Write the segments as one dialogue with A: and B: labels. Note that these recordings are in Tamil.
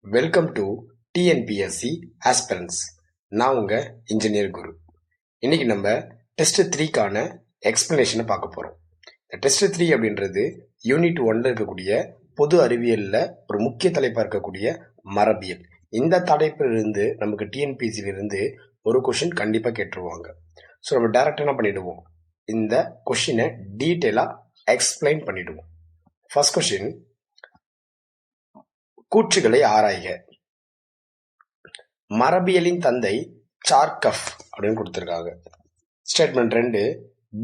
A: Welcome to TNPSC aspirants. நான் உங்க இன்ஜினியர் குரு. இன்னைக்கு நம்ம டெஸ்ட் 3க்கான எக்ஸ்பிளனேஷனை பார்க்க போறோம். டெஸ்ட் 3 அப்படின்றது யூனிட் 1ல இருக்கக்கூடிய பொது அறிவியல்ல ஒரு முக்கிய தலைப்பா இருக்கக்கூடிய மரபியல். இந்த தலைப்பிலிருந்து நமக்கு டிஎன்பிஎஸ்சில இருந்து ஒரு கொஸ்டின் கண்டிப்பா கேட்டுருவாங்க. ஸோ நம்ம டைரக்டா என்ன பண்ணிடுவோம், இந்த கொஸ்டினை டீட்டெயிலா எக்ஸ்பிளைன் பண்ணிடுவோம். ஃபர்ஸ்ட் கொஸ்டின், கூற்றுகளை ஆராய்க. மரபியலின் தந்தை சார்கஃப் அப்படின்னு கொடுத்திருக்காங்க. ஸ்டேட்மெண்ட் 2,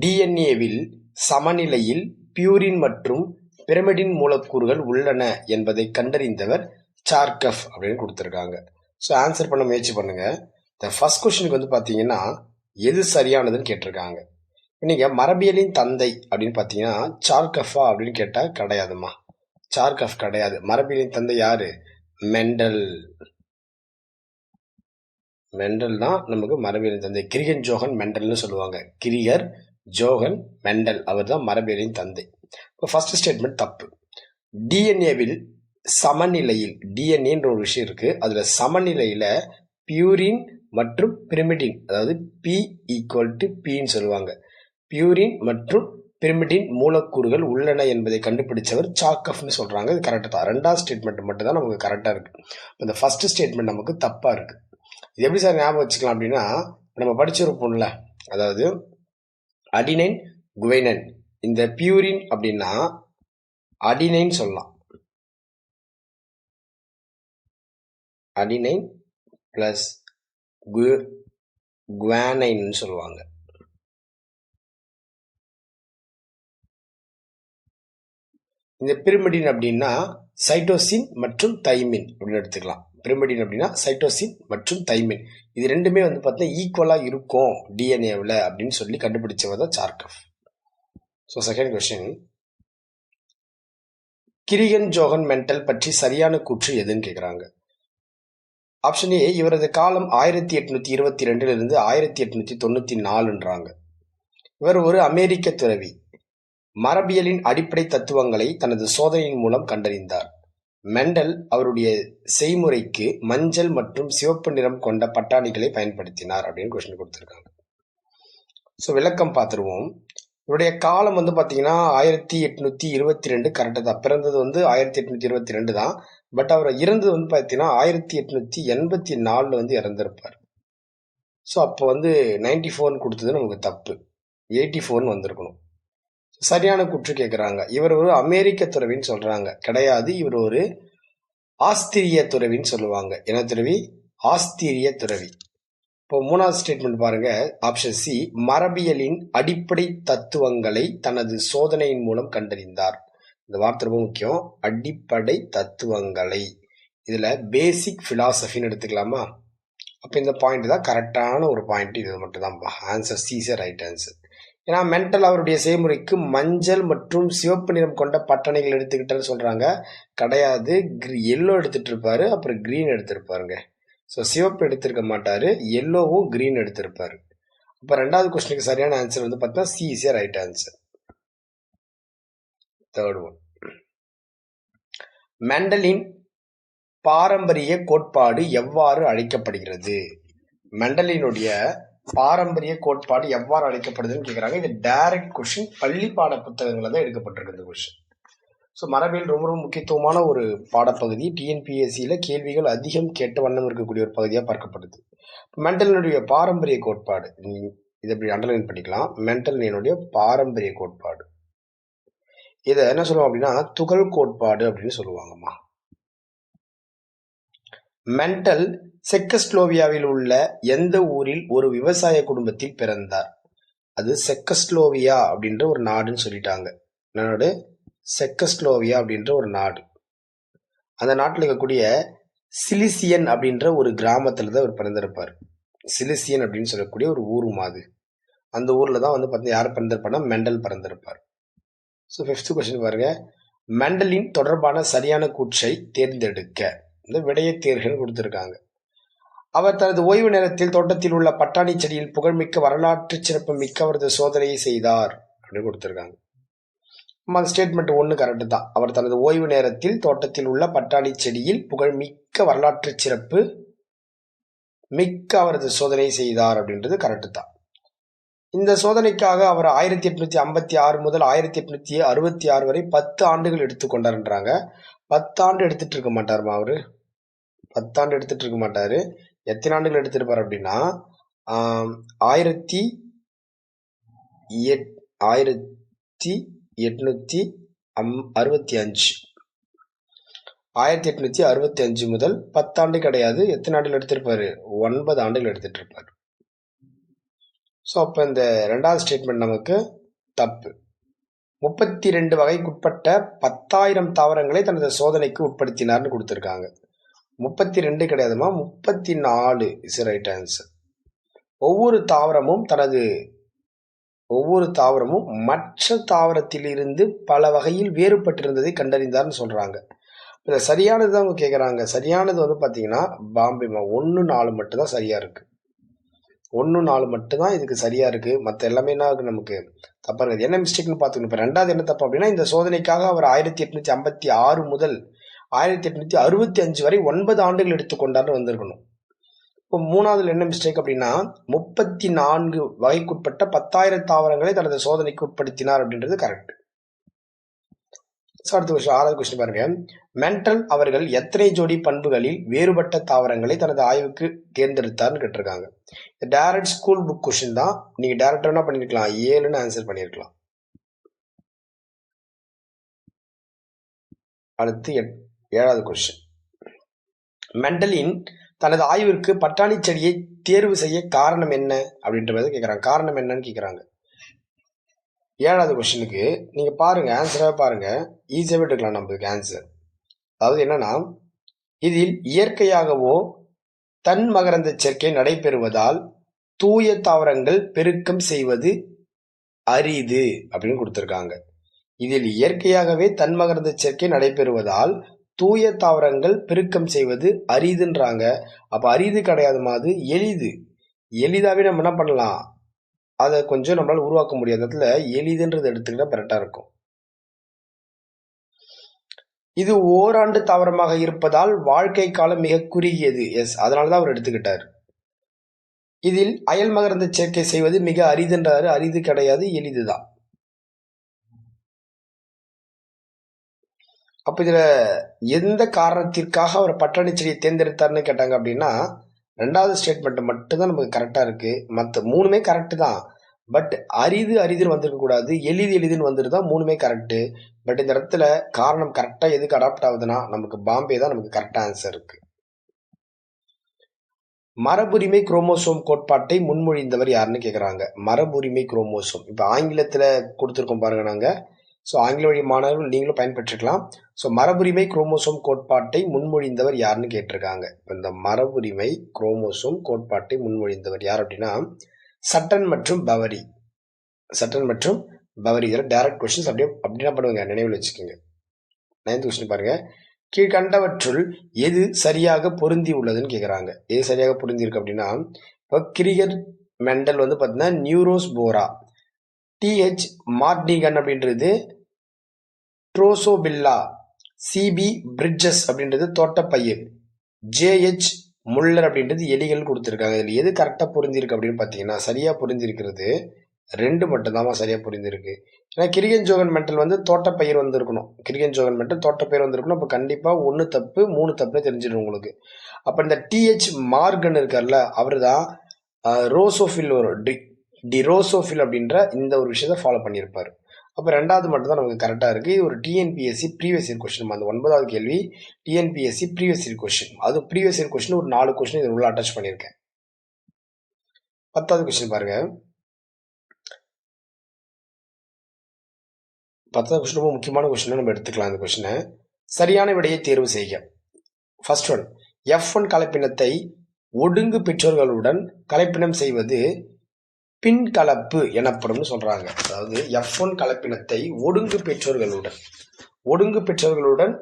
A: டிஎன்ஏவில் சமநிலையில் பியூரின் மற்றும் பிரமிடின் மூலக்கூறுகள் உள்ளன என்பதை கண்டறிந்தவர் சார்கஃப் அப்படின்னு கொடுத்திருக்காங்க. ஸோ ஆன்சர் பண்ண முயற்சி பண்ணுங்க. இந்த ஃபர்ஸ்ட் கொஸ்டினுக்கு வந்து பார்த்தீங்கன்னா எது சரியானதுன்னு கேட்டிருக்காங்க. நீங்க மரபியலின் தந்தை அப்படின்னு பார்த்தீங்கன்னா சார்கஃபா அப்படின்னு கேட்டால் கிடையாதுமா, சார்கஃப் கிடையாது. மரபியலின் தந்தை யாரு? மெண்டல். மெண்டல் தான் நமக்கு மரபியலின் தந்தை. கிரிகன் ஜோகன் மெண்டல்னு சொல்லுவாங்க. கிரிகர் ஜோகன் மெண்டல், அவர் தான் மரபியலின் தந்தை. இப்போ ஃபர்ஸ்ட் ஸ்டேட்மெண்ட் தப்பு. டிஎன்ஏவில் சமநிலையில், டிஎன்ஏன்ற ஒரு விஷயம் இருக்கு, அதுல சமநிலையில பியூரின் மற்றும் பிரமிடின், அதாவது பி ஈக்குவல் டு பின்னு சொல்லுவாங்க, பியூரின் மற்றும் பிரமிடின் மூலக்கூறுகள் உள்ளன என்பதை கண்டுபிடிச்சவர் சார்கஃப்னு சொல்றாங்க. இது கரெக்ட் தான். ரெண்டாவது ஸ்டேட்மெண்ட் மட்டும் தான் நமக்கு கரெக்டா இருக்கு. இந்த ஃபர்ஸ்ட் ஸ்டேட்மெண்ட் நமக்கு தப்பா இருக்கு. இது எப்படி சார் ஞாபகம் வச்சுக்கலாம் அப்படின்னா, நம்ம படிச்சிருப்போம்ல, அதாவது அடினைன் குவைனன். இந்த பியூரின் அப்படின்னா அடினைன் சொல்லலாம், அடினைன் பிளஸ் குவானைன் சொல்லுவாங்க. இந்த பிரமிடின் அப்படின்னா சைட்டோசின் மற்றும் தைமின் அப்படின்னு எடுத்துக்கலாம். பிரமிடின் அப்படின்னா சைட்டோசின் மற்றும் தைமின், இது ரெண்டுமே வந்து பார்த்தீங்கன்னா ஈக்குவலா இருக்கும் டிஎன்ஏவில் அப்படின்னு சொல்லி கண்டுபிடிச்சவர் தான் Chargaff. So second question, Gregor Johann Mendel பற்றி சரியான கூற்று எதுன்னு கேட்குறாங்க. ஆப்ஷன் ஏ, இவரது காலம் 1822 இருந்து 1894. இவர் ஒரு அமெரிக்க துறவி. மரபியலின் அடிப்படை தத்துவங்களை தனது சோதனையின் மூலம் கண்டறிந்தார். மெண்டல் அவருடைய செய்முறைக்கு மஞ்சள் மற்றும் சிவப்பு நிறம் கொண்ட பட்டாணிகளை பயன்படுத்தினார் அப்படின்னு கொஸ்டின் கொடுத்திருக்காங்க. ஸோ விளக்கம் பார்த்துருவோம். இவருடைய காலம் வந்து பார்த்தீங்கன்னா 1822 கரெக்டாக தான். பிறந்தது வந்து 1822 தான். பட் அவர் இறந்தது வந்து பார்த்தீங்கன்னா 1884 வந்து இறந்திருப்பார். ஸோ அப்போ வந்து 94 கொடுத்தது நமக்கு தப்பு, 84 வந்திருக்கணும். சரியான கூற்று கேட்கிறாங்க. இவர் ஒரு அமெரிக்க துறவின்னு சொல்றாங்க, கிடையாது. இவர் ஒரு ஆஸ்திரிய துறவின்னு சொல்லுவாங்க. என்ன துறவி? ஆஸ்திரிய துறவி. இப்போ மூணாவது ஸ்டேட்மெண்ட் பாருங்க, ஆப்ஷன் சி, மரபியலின் அடிப்படை தத்துவங்களை தனது சோதனையின் மூலம் கண்டறிந்தார். இந்த வார்த்தை ரொம்ப முக்கியம், அடிப்படை தத்துவங்களை. இதுல பேசிக் பிலாசபின்னு எடுத்துக்கலாமா? அப்ப இந்த பாயிண்ட் தான் கரெக்டான ஒரு பாயிண்ட். இது மட்டும் தான் answer, C is right answer. ஏன்னா மெண்டல் அவருடைய செய்முறைக்கு மஞ்சள் மற்றும் சிவப்பு நிறம் கொண்ட பட்டணைகள் எடுத்துக்கிட்டேன்னு சொல்றாங்க, கிடையாது. எல்லோ எடுத்துட்டு இருப்பாரு, அப்புறம் கிரீன் எடுத்திருப்பாருங்க. ஸோ சிவப்பு எடுத்திருக்க மாட்டாரு, எல்லோவும் கிரீன் எடுத்திருப்பாரு. அப்ப ரெண்டாவது கொஸ்டினுக்கு சரியான ஆன்சர் வந்து பார்த்தீங்கன்னா C is right answer. Third one, மெண்டலின் பாரம்பரிய கோட்பாடு எவ்வாறு அழைக்கப்படுகிறது? மெண்டலினுடைய பாரம்பரிய கோட்பாடு எவ்வாறு அழைக்கப்படுதுன்னு கேட்குறாங்க. இது டைரக்ட் கொஸ்டின், பள்ளி பாட புத்தகங்களில் தான் எடுக்கப்பட்டிருக்கு இந்த கொஸ்டின். ஸோ மரபியல் ரொம்ப ரொம்ப முக்கியத்துவமான ஒரு பாடப்பகுதி. டிஎன்பிஎஸ்சியில் கேள்விகள் அதிகம் கேட்ட வண்ணம் இருக்கக்கூடிய ஒரு பகுதியாக பார்க்கப்படுது. மெண்டலினுடைய பாரம்பரிய கோட்பாடு, இதை இப்படி அண்டர்லைன் பண்ணிக்கலாம். மெண்டலினுடைய பாரம்பரிய கோட்பாடு, இதை என்ன சொல்லுவோம் அப்படின்னா துகள் கோட்பாடு அப்படின்னு சொல்லுவாங்கம்மா. மெண்டல் செக்கஸ்லோவியாவில் உள்ள எந்த ஊரில் ஒரு விவசாய குடும்பத்தில் பிறந்தார்? அது செக்கஸ்லோவியா அப்படின்ற ஒரு நாடுன்னு சொல்லிட்டாங்க. நாடு செக்கஸ்லோவியா அப்படின்ற ஒரு நாடு. அந்த நாட்டில் இருக்கக்கூடிய சிலிசியன் அப்படின்ற ஒரு கிராமத்துல தான் அவர் பிறந்திருப்பார். சிலிசியன் அப்படின்னு சொல்லக்கூடிய ஒரு ஊர் மாது. அந்த ஊர்ல தான் வந்து பார்த்தீங்கன்னா யார் பிறந்திருப்பார்னா மெண்டல் பிறந்திருப்பார். ஸோ ஃபிஃப்த் கொஸ்டின் பாருங்க, மெண்டலின் தொடர்பான சரியான கூற்றை தேர்ந்தெடுக்க. இந்த விடைய தேர்வுகள் கொடுத்திருக்காங்க. அவர் தனது ஓய்வு நேரத்தில் தோட்டத்தில் உள்ள பட்டாணி செடியில் புகழ்மிக்க வரலாற்று சிறப்பு மிக்க அவரது சோதனையை செய்தார் அப்படின்னு கொடுத்திருக்காங்க. அந்த ஸ்டேட்மெண்ட் 1 கரெக்டு தான். அவர் தனது ஓய்வு நேரத்தில் தோட்டத்தில் உள்ள பட்டாணி செடியில் புகழ்மிக்க வரலாற்று சிறப்பு மிக்க அவரது சோதனை செய்தார் அப்படின்றது கரெக்டு தான். இந்த சோதனைக்காக அவர் 1856 முதல் 1866 வரை 10 ஆண்டுகள் எடுத்துக்கொண்டார்ன்றாங்க. 10 ஆண்டு எடுத்துட்டு இருக்க மாட்டாருமா அவரு? 10 ஆண்டு எடுத்துட்டு இருக்க மாட்டாரு. எத்தனை ஆண்டுகள் எடுத்திருப்பார் அப்படின்னா 1865 முதல் 10 ஆண்டு கிடையாது. எத்தனை ஆண்டுகள் எடுத்திருப்பாரு? 9 ஆண்டுகள் எடுத்துட்டு இருப்பாரு. ஸோ அப்போ இந்த ரெண்டாவது ஸ்டேட்மெண்ட் நமக்கு தப்பு. 32 வகைக்குட்பட்ட 10,000 தாவரங்களை தனது சோதனைக்கு உட்படுத்தினார்னு கொடுத்துருக்காங்க. 32 கிடையாதுமா, 34 இஸ் ரைட் ஆன்சர். ஒவ்வொரு தாவரமும் மற்ற தாவரத்திலிருந்து பல வகையில் வேறுபட்டிருந்ததை கண்டறிந்தார்னு சொல்றாங்க. இதில் சரியானது தான் அவங்க கேட்குறாங்க. சரியானது வந்து பார்த்தீங்கன்னா பாம்பேமா 1, 4 மட்டும் தான் சரியா இருக்கு. 1, 4 மட்டும் தான் இதுக்கு சரியா இருக்கு. மற்ற எல்லாமே என்ன இருக்கு நமக்கு தப்பா இருக்குது. என்ன மிஸ்டேக்னு பார்த்துக்கணும். இப்போ ரெண்டாவது என்ன தப்பு அப்படின்னா இந்த சோதனைக்காக அவர் 1856 முதல் 1865 வரை 9 ஆண்டுகள் எடுத்துக்கொண்டார்னு வந்திருக்கணும். இப்போ மூணாவதுல என்ன மிஸ்டேக் அப்படின்னா 34 வகைக்குட்பட்ட 10,000 தாவரங்களை தனது சோதனைக்கு உட்படுத்தினார் அப்படின்றது கரெக்ட். அடுத்த கொஸ்டின், 6வது கொஸ்டின் பாருங்க. மென்டல் அவர்கள் எத்தனை ஜோடி பண்புகளில் வேறுபட்ட தாவரங்களை தனது ஆய்வுக்கு தேர்ந்தெடுத்தார்னு கேட்டிருக்காங்க. டைரக்ட் ஸ்கூல் புக் கொஸ்டின் தான். நீங்க டைரக்டா என்ன பண்ணிருக்கலாம், 7ன்னு ஆன்சர் பண்ணிருக்கலாம். அடுத்து 7வது கொஸ்டின். மெண்டலின் தனது ஆய்விற்கு பட்டாணி செடியை தேர்வு செய்ய காரணம் என்ன அப்படின்றத கேட்குறாங்க. காரணம் என்னன்னு கேட்குறாங்க. 7வது கொஸ்டினுக்கு நீங்க பாருங்க, ஆன்சராக பாருங்க, ஈஸியாகவே எடுக்கலாம் நம்மளுக்கு ஆன்சர். அதாவது என்னன்னா, இதில் இயற்கையாகவோ தன் மகரந்த சேர்க்கை நடைபெறுவதால் தூய தாவரங்கள் பெருக்கம் செய்வது அரிது அப்படின்னு கொடுத்துருக்காங்க. இதில் இயற்கையாகவே தன் மகரந்த சேர்க்கை நடைபெறுவதால் தூய தாவரங்கள் பெருக்கம் செய்வது அரிதுன்றாங்க. அப்ப அரிது கிடையாது, அது எளிது. எளிதாவே நம்ம என்ன பண்ணலாம், அதை கொஞ்சம் நம்மளால உருவாக்க முடியாத இடத்துல எளிதுன்றது எடுத்துக்கிட்டா கரெக்டா இருக்கும். இது ஓராண்டு தாவரமாக இருப்பதால் வாழ்க்கை காலம் மிக குறுகியது. எஸ், அதனாலதான் அவர் எடுத்துக்கிட்டார். இதில் அயல் மகரந்த சேர்க்கை செய்வது மிக அரிதுன்றாரு. அரிது கிடையாது, எளிதுதான். அப்ப இதுல எந்த காரணத்திற்காக அவர் பட்டாணி செடியை தேர்ந்தெடுத்தார்னு கேட்டாங்க அப்படின்னா 2வது ஸ்டேட்மெண்ட் மட்டும்தான் நமக்கு கரெக்டா இருக்கு. மற்ற 3மே கரெக்ட் தான். பட் அரிதுன்னு வந்திருக்க கூடாது, எளிதுன்னு வந்துருதான் 3மே கரெக்ட். பட் இந்த இடத்துல காரணம் கரெக்டா எதுக்கு அடாப்ட் ஆகுதுன்னா நமக்கு பாம்பே தான் நமக்கு கரெக்டா ஆன்சர் இருக்கு. மரபுரிமை குரோமோசோம் கோட்பாட்டை முன்மொழிந்தவர் யாருன்னு கேக்குறாங்க. மரபுரிமை குரோமோசோம் இப்ப ஆங்கிலத்துல கொடுத்துருக்கோம் பாருங்க நாங்க. ஸோ ஆங்கில வழி மாணவர்கள் நீங்களும் பயன்பெற்றுக்கலாம். ஸோ மரபுரிமை குரோமோசோம் கோட்பாட்டை முன்மொழிந்தவர் யாருன்னு கேட்டிருக்காங்க. இந்த மரபுரிமை குரோமோசோம் கோட்பாட்டை முன்மொழிந்தவர் யார் அப்படின்னா சட்டன் மற்றும் பவரி. இதில் டைரக்ட் கொஸ்டின்ஸ் அப்படின்னா பண்ணுவாங்க, நினைவில் வச்சுக்கோங்க. 9th கொஸ்டின் பாருங்க. கீழ்கண்டவற்றுள் எது சரியாக பொருந்தி உள்ளதுன்னு கேட்குறாங்க. எது சரியாக பொருந்தி இருக்கு அப்படின்னா இப்போ கிரிகர் மெண்டல் வந்து பார்த்தீங்கன்னா நியூரோஸ்போரா, டிஹெச் மார்டிகன் அப்படின்றது ட்ரோசோபில்லா, சிபி பிரிட்ஜஸ் அப்படின்றது தோட்டப்பயிர், ஜேஹெச் முல்லர் அப்படின்றது எலிகள் கொடுத்துருக்காங்க. இதில் எது கரெக்டாக புரிஞ்சிருக்கு அப்படின்னு பார்த்தீங்கன்னா சரியாக புரிஞ்சிருக்கிறது 2 மட்டும்தான் சரியாக புரிஞ்சிருக்கு. ஏன்னா கிரிகன் ஜோகன் மெண்டல் வந்து தோட்டப்பயிர் வந்திருக்கணும். அப்போ கண்டிப்பாக 1 தப்பு 3 தப்புன்னு தெரிஞ்சிடும் உங்களுக்கு. அப்போ இந்த டிஹெச் மார்கன் இருக்கார்ல, அவர் தான் ரோசோஃபில் டிரோசோஃபில் அப்படின்ற இந்த ஒரு விஷயத்தை ஃபாலோ பண்ணியிருப்பார். அப்போ 2வது மட்டும் தான் நமக்கு கரெக்டாக இருக்குது. இது ஒரு டிஎன்பிஎஸ்சி ப்ரீவியஸ் இயர் கொஸ்டின். அந்த 9வது கேள்வி டிஎன்பிஎஸ்சி ப்ரீவியஸ் இயர் கொஸ்டின். அது ப்ரீவியஸ் இயர் கொஸ்டின் ஒரு 4 கொஸ்டின் இது உள்ள அட்டாச் பண்ணியிருக்கேன். 10வது கொஸ்டின் பாருங்க. 10வது கொஸ்டின் ரொம்ப முக்கியமான கொஸ்டின், நம்ம எடுத்துக்கலாம். இந்த கொஸ்டினை சரியான விடையை தேர்வு செய்ய. ஃபர்ஸ்ட் ஒன், F1 கலப்பினத்தை ஒடுங்கு பெற்றோர்களுடன் கலப்பினம் செய்வது பின் கலப்பு எனப்படும் சொல்றாங்க. அதாவது F1 கலப்பினத்தை ஒடுங்கு பெற்றோர்களுடன்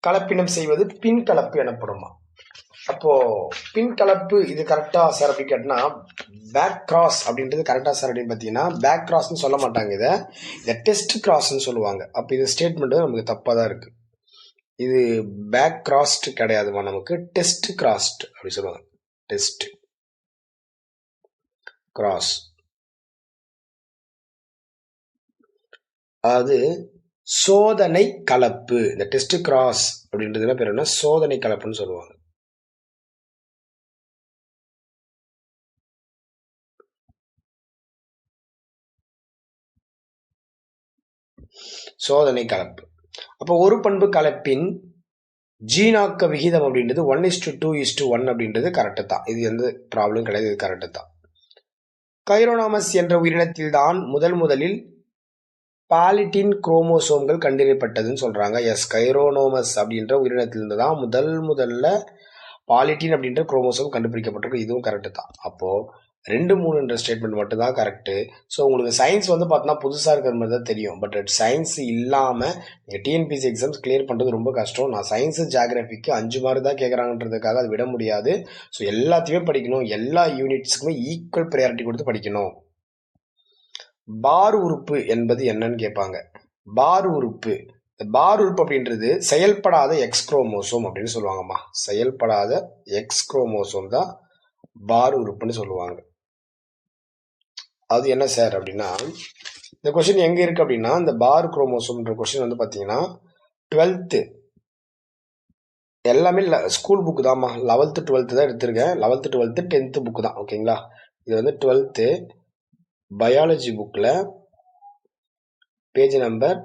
A: கலப்பினம் செய்வது பின் கலப்பு எனப்படுமா. அப்போ பின் கலப்பு இது கரெக்டா சார் அப்படின்னு கேட்டனா பேக் கிராஸ் அப்படின்றது கரெக்டா சார் அப்படின்னு பார்த்தீங்கன்னா பேக் கிராஸ்ன்னு சொல்ல மாட்டாங்க, இதை டெஸ்ட் கிராஸ்ன்னு சொல்லுவாங்க. அப்போ இது ஸ்டேட்மெண்ட் நமக்கு தப்பாக தான் இருக்கு. இது பேக் கிராஸ்ட் கிடையாதுமா, நமக்கு டெஸ்ட் கிராஸ்ட் அப்படி சொல்லுவாங்க. டெஸ்ட் கிராஸ் அது சோதனை கலப்பு. இந்த டெஸ்ட் கிராஸ் அப்படின்றதுல பேர் என்ன, சோதனை கலப்புன்னு சொல்லுவாங்க. சோதனை கலப்பு. அப்போ ஒரு பண்பு கலப்பின் ஜீனாக்க விகிதம் அப்படின்றது 1:2:1 அப்படின்றது கரெக்டு தான். இது எந்த ப்ராப்ளம் கிடையாது, இது கரெக்டு தான். கைரோனாமஸ் என்ற உயிரினத்தில் தான் முதலில் பாலிட்டின் குரோமோசோம்கள் கண்டறியப்பட்டதுன்னு சொல்றாங்க. எஸ், கைரோனோமஸ் அப்படின்ற உயிரினத்திலிருந்து தான் முதல்ல பாலிட்டின் அப்படின்ற குரோமோசோம் கண்டுபிடிக்கப்பட்டிருக்கு. இதுவும் கரெக்டு தான். அப்போ 2, 3 ஸ்டேட்மெண்ட் மட்டும் தான் கரெக்டு. ஸோ உங்களுக்கு சயின்ஸ் வந்து பார்த்தீங்கன்னா புதுசாக இருக்கிற மாதிரி தான் தெரியும். பட் சயின்ஸ் இல்லாமல் நீங்கள் டிஎன்பிசி எக்ஸாம்ஸ் கிளியர் பண்ணுறது ரொம்ப கஷ்டம். நான் சயின்ஸு ஜியாகிரபிக்கு 5 மார்க் தான் கேட்குறாங்கன்றதுக்காக அது விட முடியாது. ஸோ எல்லாத்தையுமே படிக்கணும், எல்லா யூனிட்ஸுக்குமே ஈக்குவல் ப்ரையாரிட்டி கொடுத்து படிக்கணும். பார் உறுப்பு என்பது என்னன்னு கேட்பாங்க. பார் உறுப்பு அப்படின்றது செயல்படாத எக்ஸ் குரோமோசோம் அப்படின்னு சொல்லுவாங்கம்மா. செயல்படாத எக்ஸ் குரோமோசோம் தான் பார் உறுப்புன்னு சொல்லுவாங்க. அது என்ன சார் அப்படின்னா, இந்த கொஸ்டின் எங்க இருக்கு அப்படின்னா, இந்த பார் குரோமோசோம்ன்ற கொஸ்டின் வந்து பாத்தீங்கன்னா 12th எல்லாமே ஸ்கூல் புக்கு தான்மா. 11th 12th தான் எடுத்திருக்கேன். 11th 12th 10th புக்கு தான், ஓகேங்களா. இது வந்து 12th பயாலஜி புக்ல பேஜ் நம்பர்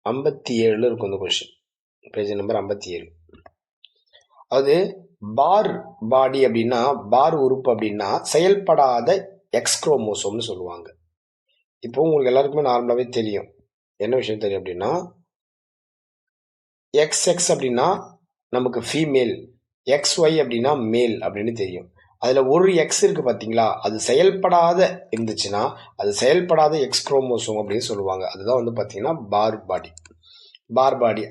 A: 57 இருக்கும் இந்த கொஸ்டின். Page number 57. அது பார் பாடி அப்படின்னா, பார் உறுப்பு அப்படின்னா செயல்படாத எக்ஸ் குரோமோசோம்னு சொல்லுவாங்க. இப்போ உங்களுக்கு எல்லாருக்குமே நார்மலாவே தெரியும், என்ன விஷயம் தெரியும் அப்படின்னா, XX அப்படின்னா நமக்கு ஃபீமேல், XY அப்படின்னா மேல் அப்படின்னு தெரியும். அதுல ஒரு எக்ஸ் இருக்கு பாத்தீங்களா, அது செயல்படாத இருந்துச்சுன்னா அது செயல்படாத எக்ஸ் குரோமோசோம் அப்படின்னு சொல்லுவாங்க. அதுதான் வந்து பாத்தீங்கன்னா பார் பாடி.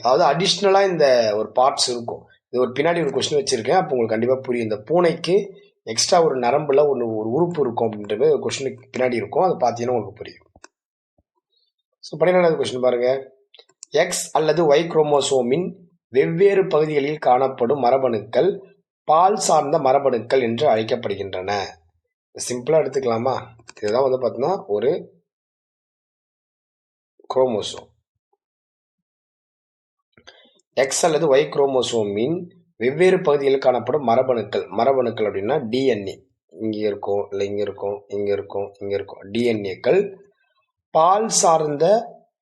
A: அதாவது அடிஷ்னலா இந்த ஒரு பார்ட்ஸ் இருக்கும். இது ஒரு பின்னாடி ஒரு கொஸ்டின் வச்சிருக்கேன், அப்போ உங்களுக்கு கண்டிப்பா புரியும். இந்த பூனைக்கு எக்ஸ்ட்ரா ஒரு நரம்புல ஒரு உறுப்பு இருக்கும் அப்படின்றது கொஸ்டினுக்கு பின்னாடி இருக்கும், அதை பார்த்தீங்கன்னா உங்களுக்கு புரியும். ஸோ 12வது கொஸ்டின் பாருங்க. எக்ஸ் அல்லது ஒய் குரோமோசோமின் வெவ்வேறு பகுதிகளில் காணப்படும் மரபணுக்கள் பால் சார்ந்த மரபணுக்கள் என்று அழைக்கப்படுகின்றன. சிம்பிளா எடுத்துக்கலாமா, இதுதான் வந்து பார்த்தீங்கன்னா ஒரு குரோமோசோம். எக்ஸ் அல்லது ஒய் குரோமோசோமின் வெவ்வேறு பகுதிகளில் காணப்படும் மரபணுக்கள் அப்படின்னா டிஎன்ஏ. இங்க இருக்கும், இல்லை இங்க இருக்கும், இங்க இருக்கும், இங்க இருக்கும். டிஎன்ஏக்கள் பால் சார்ந்த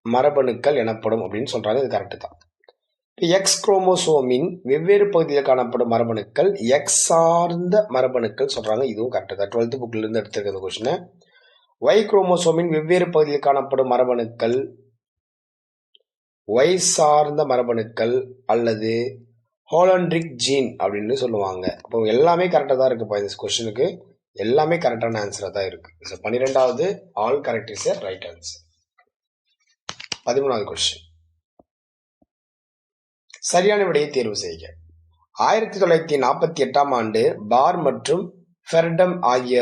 A: மரபணுக்கள் எனப்படும் அப்படின்னு சொல்றாங்க. இது கரெக்டு தான். எக்ஸ் குரோமோசோமின் வெவ்வேறு பகுதியில் காணப்படும் மரபணுக்கள் எக்ஸ் சார்ந்த மரபணுக்கள் சொல்றாங்க. இதுவும் கரெக்டு தான். 12th புக்ல இருந்து எடுத்திருக்க கொஸ்டின். ஒய் குரோமோசோமின் வெவ்வேறு பகுதியில் காணப்படும் மரபணுக்கள் ஒய் சார்ந்த மரபணுக்கள் அல்லது ஹோலண்ட்ரிக் ஜீன் அப்படின்னு சொல்லுவாங்க. அப்போ எல்லாமே கரெக்டாக தான் இருக்குப்பா. இந்த கொஸ்டினுக்கு எல்லாமே கரெக்டான ஆன்சரா தான் இருக்கு. 12வது all correct is a right answer. 13வது கொஸ்டின், சரியான விடையை தேர்வு செய்க. 1948ஆம் ஆண்டு பார் மற்றும் ஃபெர்டம் ஆகிய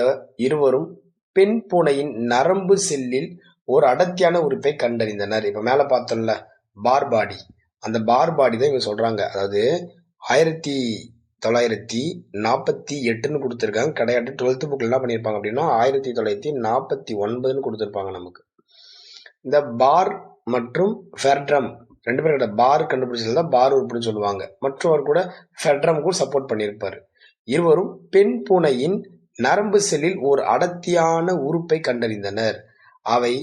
A: இருவரும் பெண் பூனையின் நரம்பு செல்லில் ஒரு அடர்த்தியான உறுப்பை கண்டறிந்தனர். இப்ப மேல பார்த்தோம்ல பார் பாடி, அந்த பார் பாடி தான் இவங்க சொல்றாங்க. அதாவது 1948 கொடுத்துருக்காங்க. கிடையாது 12th புக்ல என்ன பண்ணியிருப்பாங்க அப்படின்னா 1949 கொடுத்துருப்பாங்க நமக்கு. இந்த பார் மற்றும் ஃபெர்ட்ரம் ரெண்டு பேரும் பார் கண்டுபிடிச்சது பார் உறுப்புன்னு சொல்லுவாங்க. மற்றவர் கூட ஃபெர்ட்ரமுக்கும் சப்போர்ட் பண்ணியிருப்பாரு. இருவரும் பெண் பூனையின் நரம்பு செல்லில் ஒரு அடர்த்தியான உறுப்பை கண்டறிந்தனர். அவை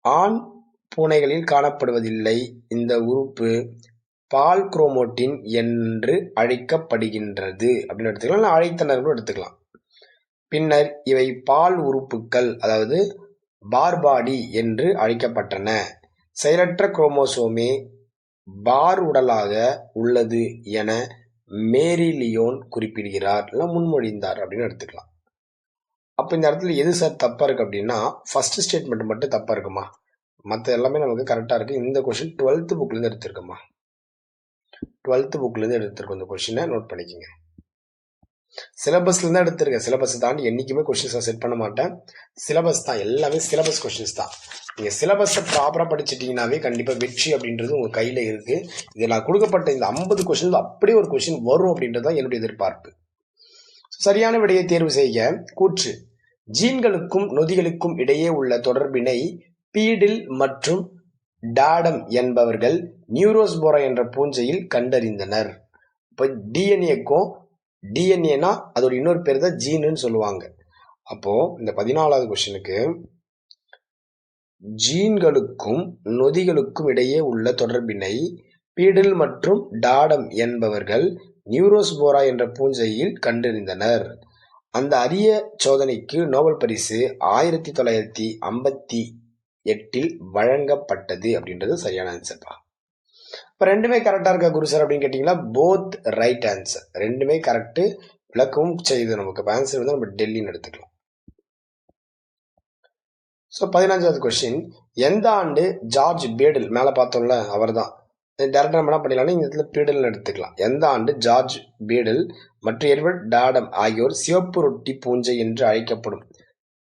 A: ஆண் பூனைகளில் காணப்படுவதில்லை. இந்த உறுப்பு பால் குரோமோட்டின் என்று அழைக்கப்படுகின்றது அப்படின்னு எடுத்துக்கலாம், அழைத்தனர் எடுத்துக்கலாம். பின்னர் இவை பால் உறுப்புகள், அதாவது பார்பாடி என்று அழைக்கப்பட்டன. செயலற்ற குரோமோசோமே பார் உடலாக உள்ளது என மேரி லியோன் குறிப்பிடுகிறார், முன்மொழிந்தார் அப்படின்னு எடுத்துக்கலாம். அப்ப இந்த இடத்துல எது சார் தப்பா இருக்கு அப்படின்னா ஃபர்ஸ்ட் ஸ்டேட்மெண்ட் மட்டும் தப்பா இருக்குமா, மற்ற எல்லாமே நமக்கு கரெக்டா இருக்கு. இந்த கொஸ்டின் 12th புக்ல இருந்து எடுத்திருக்கோமா, 12th புக்ல இருந்து எடுத்திருக்கோம். இந்த கொஸ்டினை நோட் பண்ணிக்கோங்க. சிலபஸ்ல தான் எடுத்திருக்கேன். சிலபஸ் தாண்டி என்னைக்குமே கொஸ்டின்ஸ் செட் பண்ண மாட்டேன். சிலபஸ் தான், எல்லாமே சிலபஸ் கொஸ்டின்ஸ் தான். நீங்க சிலபஸை ப்ராப்பரா படிச்சிட்டீங்கன்னாவே கண்டிப்பா வெற்றி அப்படின்றது உங்க கையில இருக்கு. இதில் நான் கொடுக்கப்பட்ட இந்த 50 கொஸ்டின் அப்படியே ஒரு கொஸ்டின் வரும் அப்படின்றது தான் என்னுடைய எதிர்பார்ப்பு. சரியான விடையை தேர்வு செய்ய. கூற்று: ஜீன்களுக்கும் நொதிகளுக்கும் இடையே உள்ள தொடர்பினை பீடில் மற்றும் டாடம் என்பவர்கள் நியூரோஸ்போரா என்ற பூஞ்சையில் கண்டறிந்தனர். இப்போ டிஎன்ஏக்கும், டிஎன்ஏனா அதோட இன்னொரு பேர் தான் ஜீனுன்னு சொல்லுவாங்க. அப்போ இந்த 14வது கொஸ்டினுக்கு ஜீன்களுக்கும் நொதிகளுக்கும் இடையே உள்ள தொடர்பினை பீடில் மற்றும் டாடம் என்பவர்கள் நியூரோஸ்போரா என்ற பூஞ்சையில் கண்டறிந்தனர். அந்த அரிய சோதனைக்கு நோபல் பரிசு 1958 வழங்கப்பட்டது அப்படின்றது சரியான ஆன்சர்ப்பா. இப்போ ரெண்டுமே கரெக்டாக இருக்கா குரு சார் அப்படின்னு கேட்டிங்கன்னா போத் ரைட் ஆன்சர். ரெண்டுமே கரெக்டு, விளக்கமும் செய்யுது நமக்கு. இப்போ ஆன்சர் வந்து நம்ம டெல்லின்னு எடுத்துக்கலாம். ஸோ 15வது கொஸ்டின், எந்த ஆண்டு ஜார்ஜ் பேடல், மேலே பார்த்தோம்ல அவர் தான், டேரக்டாக நம்ம என்ன பண்ணிடலாம், இந்த இடத்துல பீடல்னு எடுத்துக்கலாம். எந்த ஆண்டு ஜார்ஜ் பீடல் மற்றும் எட்வர்ட் டாடம் ஆகியோர் சிவப்பு ரொட்டி பூஞ்சை என்று அழைக்கப்படும்,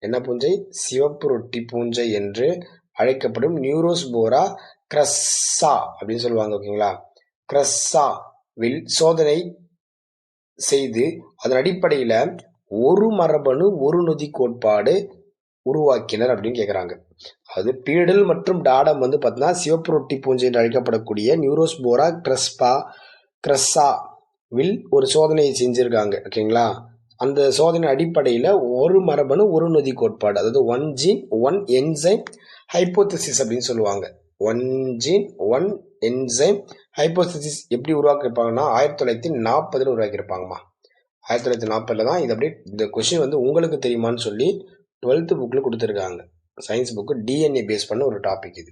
A: என்ன பூஞ்சை, சிவப்பு ரொட்டி பூஞ்சை என்று அழைக்கப்படும் நியூரோஸ்போரா கிரஸ்ஸா அப்படின்னு சொல்லுவாங்க, ஓகேங்களா, கிரஸ்ஸாவில் சோதனை செய்து அதன் அடிப்படையில் ஒரு மரபணு ஒரு நொதி கோட்பாடு உருவாக்கினர் அப்படின்னு கேட்குறாங்க. அது பீடல் மற்றும் டாடம் வந்து பார்த்தீங்கன்னா சிவப்பு ரொட்டி பூஞ்சை என்று அழைக்கப்படக்கூடிய நியூரோஸ்போரா கிரஸ்ஸாவில் ஒரு சோதனையை செஞ்சுருக்காங்க, ஓகேங்களா. அந்த சோதனை அடிப்படையில் ஒரு மரபணு ஒரு நொதி கோட்பாடு, அதாவது 1 ஜீன் 1 என்சைம் ஹைப்போதசிஸ் அப்படின்னு சொல்லுவாங்க. 1 ஜீன் 1 என்சைம் ஹைப்போதசிஸ் எப்படி உருவாக்கியிருப்பாங்கன்னா 1940 உருவாக்கியிருப்பாங்கம்மா. 1940 தான். இது அப்படியே இந்த கொஸ்டின் வந்து உங்களுக்கு தெரியுமான்னு சொல்லி 12th புக்கில் கொடுத்துருக்காங்க. சயின்ஸ் புக்கு டிஎன்ஏ பேஸ் பண்ண ஒரு டாபிக் இது.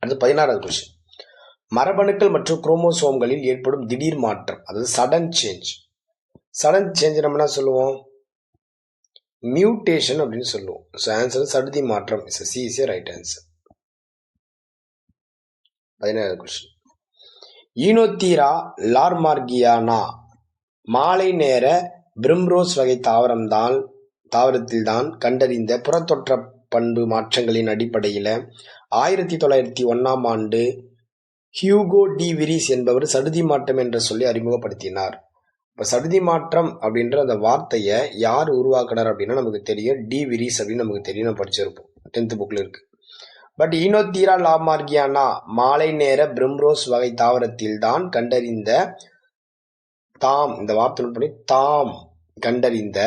A: அடுத்து 16வது கொஸ்டின், மரபணுக்கள் மற்றும் குரோமோசோம்களில் ஏற்படும் திடீர் மாற்றம், அதாவது சடன் சேஞ்ச். சடன் சேஞ்ச் நம்ம என்ன சொல்லுவோம், மியூட்டேஷன் அப்படின்னு சொல்லுவோம். ஸோ ஆன்சர் சடுதி மாற்றம். C is A right answer. 17வது கொஸ்டின், ஈனோத்தீரா லார்மார்கியானா மாலை நேர பிரிம்ரோஸ் வகை தாவரத்தில்தான் கண்டறிந்த புறத்தொற்ற பண்பு மாற்றங்களின் அடிப்படையில் 1901ஆம் ஆண்டு ஹியூகோ டி விரிஸ் என்பவர் சடுதி மாற்றம் என்ற சொல்லி அறிமுகப்படுத்தினார். இப்போ சடுதி மாற்றம் அப்படின்ற அந்த வார்த்தையை யார் உருவாக்கினார் அப்படின்னா நமக்கு தெரியும், டி விரிஸ் அப்படின்னு நமக்கு தெரியும், நம்ம படிச்சிருப்போம், 10th புக்கில் இருக்கு. பட் ஈனோத்தீரா லாமார்கியானா மாலை நேர பிரிம்ரோஸ் வகை தாவரத்தில் தான் கண்டறிந்த இந்த வார்த்தை பண்ணி கண்டறிந்த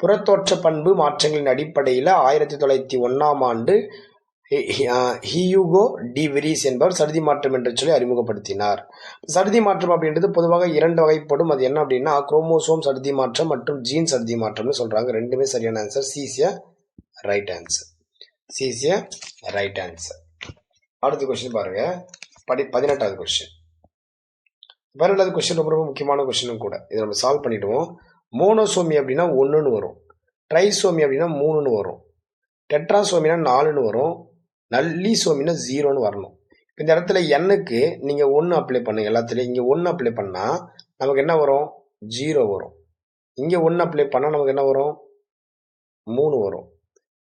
A: புறத்தோற்ற பண்பு மாற்றங்களின் அடிப்படையில் 1901ஆம் ஆண்டு ஹியூகோ டி விரிஸ் என்பவர் சடுதி மாற்றம் என்று சொல்லி அறிமுகப்படுத்தினார். சடுதி மாற்றம் அப்படின்றது பொதுவாக 2 வகைப்படும். அது என்ன அப்படின்னா குரோமோசோம் சடுதி மாற்றம் மற்றும் ஜீன் சடுதி மாற்றம்னு சொல்றாங்க. ரெண்டுமே சரியான answer. C is A right answer. C is A right answer. அடுத்த கொஸ்டின் பாருங்க, 18வது கொஸ்டின். 18வது கொஸ்டின் ரொம்ப ரொம்ப முக்கியமான கொஸ்டினும் கூட. இதை நம்ம சால்வ் பண்ணிடுவோம். மோனோசோமி அப்படின்னா 1ன்னு வரும், ட்ரைசோமி அப்படின்னா 3ன்னு வரும், டெட்ராசோமினா 4ன்னு வரும், நல்லிசோமினா 0ன்னு வரணும். இந்த இடத்துல எண்ணுக்கு நீங்கள் 1 அப்ளை பண்ணுங்க. எல்லாத்துலேயும் இங்கே 1 அப்ளை பண்ணால் நமக்கு என்ன வரும், 0 வரும். இங்கே 1 அப்ளை பண்ணால் நமக்கு என்ன வரும், 3 வரும்.